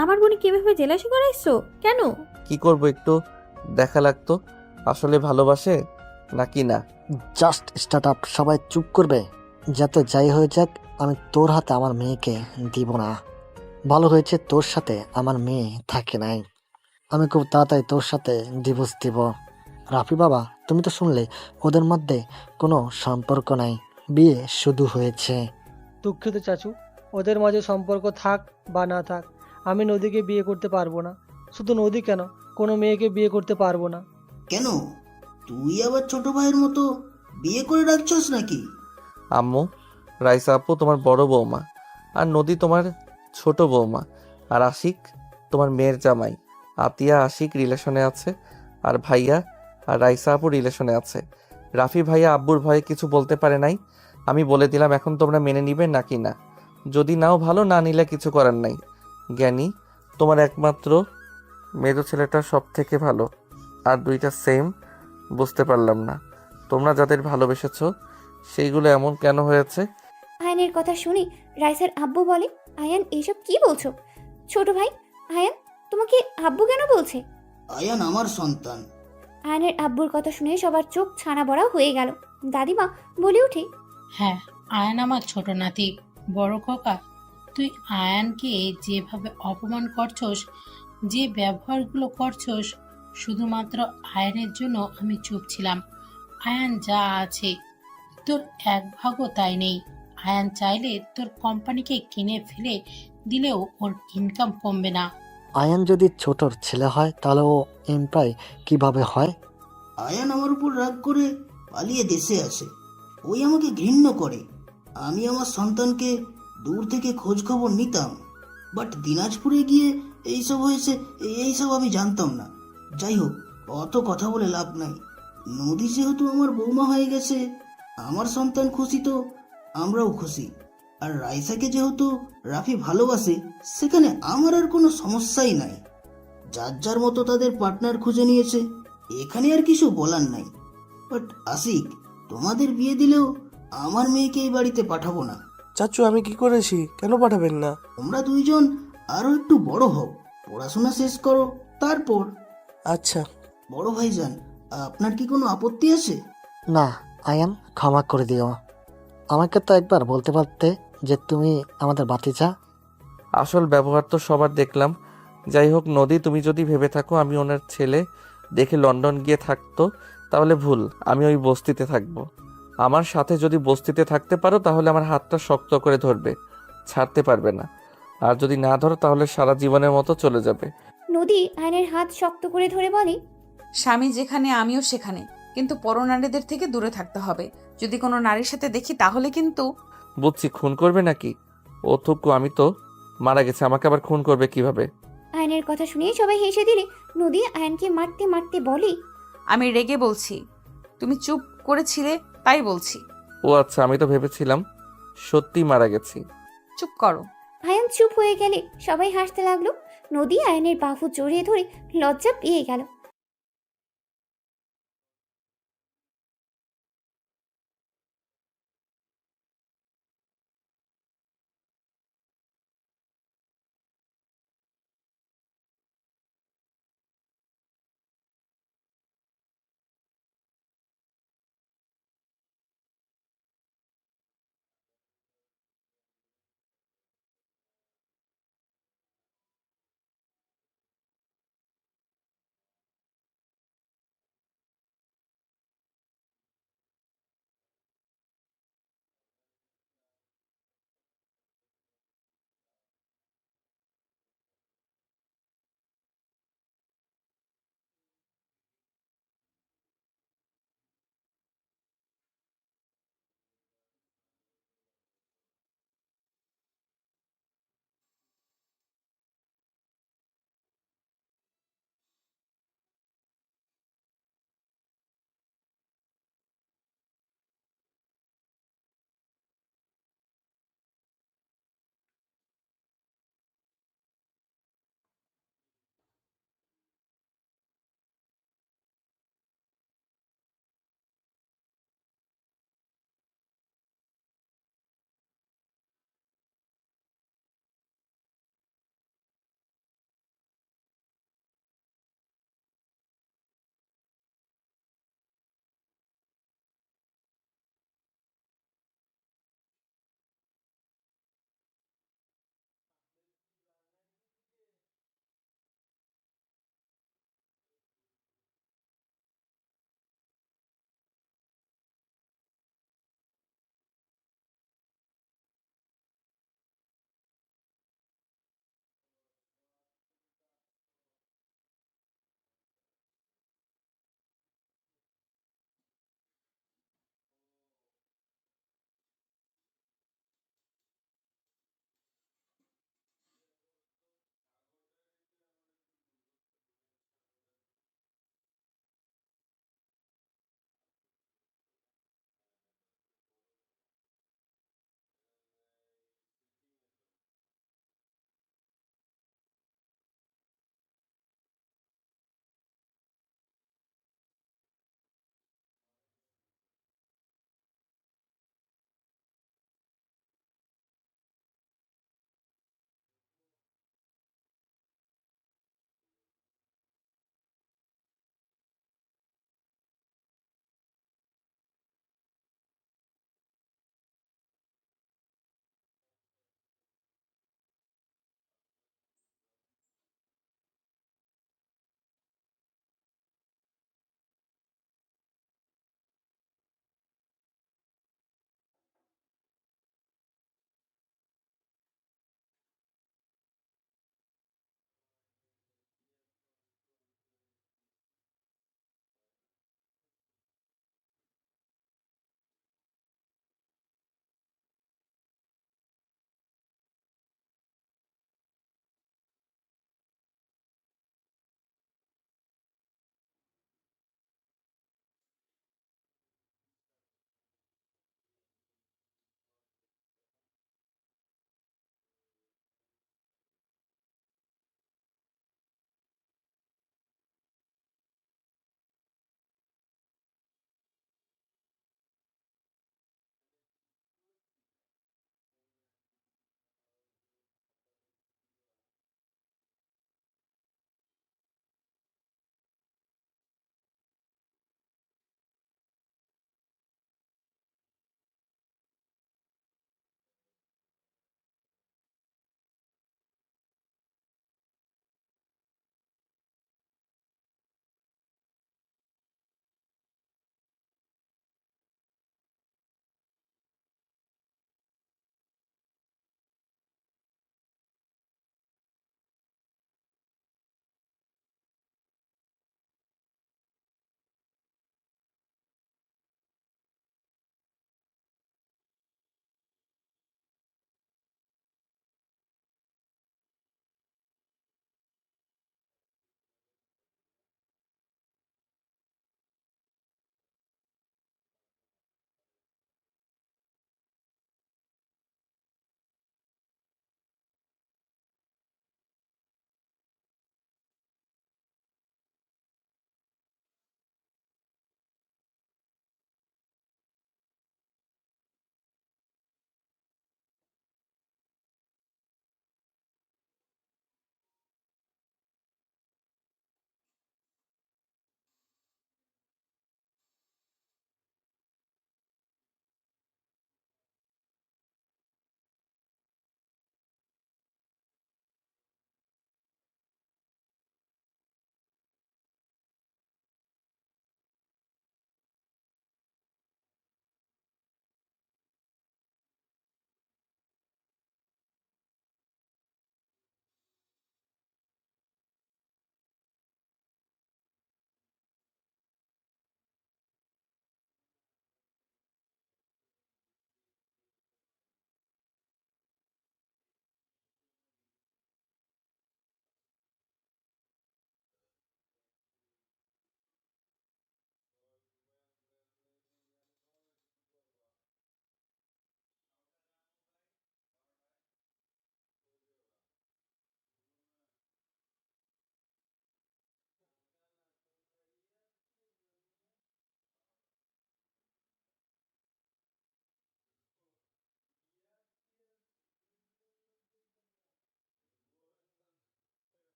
আমার বোনে কিভাবে জেলাসি করাইছো কেন? কি করব, একটু দেখা লাগতো আসলে ভালোবাসে নাকি না। Just start up. সবাই চুপ করবে। যাতে যাই হয়ে যাক, আমি তোর হাতে আমার মেয়েকে দিব না। ভালো হয়েছে তোর সাথে আমার মেয়ে থাকে নাই। আমি খুব তাড়াতাড়ি তোর সাথে ডিভোর্স দিব। রাফি বাবা, তুমি তো শুনলে ওদের মধ্যে কোনো সম্পর্ক নাই, বিয়ে শুধু হয়েছে। দুঃখিত চাচু, ওদের মাঝে সম্পর্ক থাক বা না থাক, আমি নদীকে বিয়ে করতে পারবো না। শুধু নদী কেন, কোনো মেয়েকে বিয়ে করতে পারবো না। কেন, তুই আবার ছোট ভাইয়ের মতো বিয়ে করে রাখছস নাকি? আম্মু, রাইসা আপু তোমার বড় বৌমা, আর নদী তোমার ছোট বৌমা, আর আশিক তোমার মেয়ের জামাই। আতিয়া আশিক রিলেশনে আছে, আর ভাইয়া আর রাইসা আপু রিলেশনে আছে। রাফি ভাইয়া আব্বুর ভয়ে কিছু বলতে পারে নাই। আমি বলে দিলাম, এখন তোমরা মেনে নিবে নাকি না। যদি নাও ভালো, না নিলে কিছু করার নাই। জ্ঞানী, তোমার একমাত্র মেজো ছেলেটা সব থেকে ভালো, আর দুইটা সেম। বুঝতে পারলাম না তোমরা যাদের ভালোবেসেছো সেইগুলো এমন কেন হয়েছে। আয়নের কথা শুনে রাইসার আব্বু বলে, আয়ান এইসব কি বলছো? ছোট ভাই, আয়ান তোমাকে আব্বু কেন বলছে? আয়ান আমার সন্তান। আয়নের আব্বুর কথা শুনে সবার চোখ ছানা বড়া হয়ে গেল। দাদিমা বলে ওঠে, হ্যাঁ, আয়ান আমার ছোট নাতি। বড় খোকা, তুই আয়ানকে যেভাবে অপমান করছস, যে ব্যবহারগুলো করছস, শুধুমাত্র আয়ানের জন্য আমি চুপ ছিলাম। আয়ান যা আছে তোর এক ভাগও তাই নেই। আয়ান চাইলে তোর কোম্পানিকে কিনে ফেলে দিলেও ওর ইনকাম কমবে না। আয়ান যদি ছোটর ছেলে হয় তাহলে ও এমপ্লয় কিভাবে হয়? আয়ান আমার উপর রাগ করে পালিয়ে দেশে আসে। ওই আমাকে ঘৃণ্য করে। আমি আমার সন্তানকে দূর থেকে খোঁজ খবর নিতাম, বাট দিনাজপুরে গিয়ে এইসব হয়েছে, এইসব আমি জানতাম না। যাই হোক, অত কথা বলে লাভ নাই। নদী যেহেতু আমার বৌমা হয়ে গেছে, আমার সন্তান খুশি তো আমরাও খুশি। আর রাইসাকে যেহেতু রাফি ভালোবাসে, সেখানে আমার আর কোনো সমস্যাই নাই। যার যার মতো তাদের পার্টনার খুঁজে নিয়েছে, এখানে আর কিছু বলার নাই। বাট আশিক, তোমাদের বিয়ে দিলেও আমার মেয়েকে এই বাড়িতে পাঠাবো না। চাচু, আমি কি করেছি? কেন পাঠাবেন না? তোমরা দুইজন আরো একটু বড় হও, পড়াশোনা শেষ করো, তারপর। আচ্ছা বড় ভাইজান, আপনার কি কোনো আপত্তি আছে? না আয়ান, ক্ষমা করে দিও। আমাকে তো একবার বলতে পারতে যে তুমি আমাদের ভাতিজা। আসল ব্যবহার তো সবার দেখলাম। যাই হোক নদী, তুমি যদি ভেবে থাকো আমি ওনার ছেলে দেখে লন্ডন গিয়ে থাকতো, তাহলে ভুল। আমি ওই বস্তিতে থাকবো। আমার সাথে যদি বস্তিতে থাকতে পারো তাহলে আমার হাতটা শক্ত করে ধরবে, ছাড়তে পারবে না। আর যদি না ধরো তাহলে সারা জীবনের মতো চলে যাবে। নদী আয়নের হাত শক্ত করে ধরে বলে, স্বামী যেখানে আমিও সেখানে, কিন্তু পরনারীদের থেকে দূরে থাকতে হবে। যদি কোনো নারীর সাথে দেখি তাহলে কিন্তু। বুঝছি, খুন করবে নাকি? ও থুকু, আমি তো মারা গেছে, আমাকে আবার খুন করবে কিভাবে? আয়নের কথা শুনে সবাই হেসে দিলে নদী আয়নকে মারতে মারতে বলে, আমি রেগে বলছি, তুমি চুপ করেছিলে তাই বলছি। ও আচ্ছা, আমি তো ভেবেছিলাম সত্যি মারা গেছি। চুপ করো। আয়ন চুপ হয়ে গেলে সবাই হাসতে লাগলো। নদী আয়নের বাহু জড়িয়ে ধরে লজ্জা পেয়ে গেল।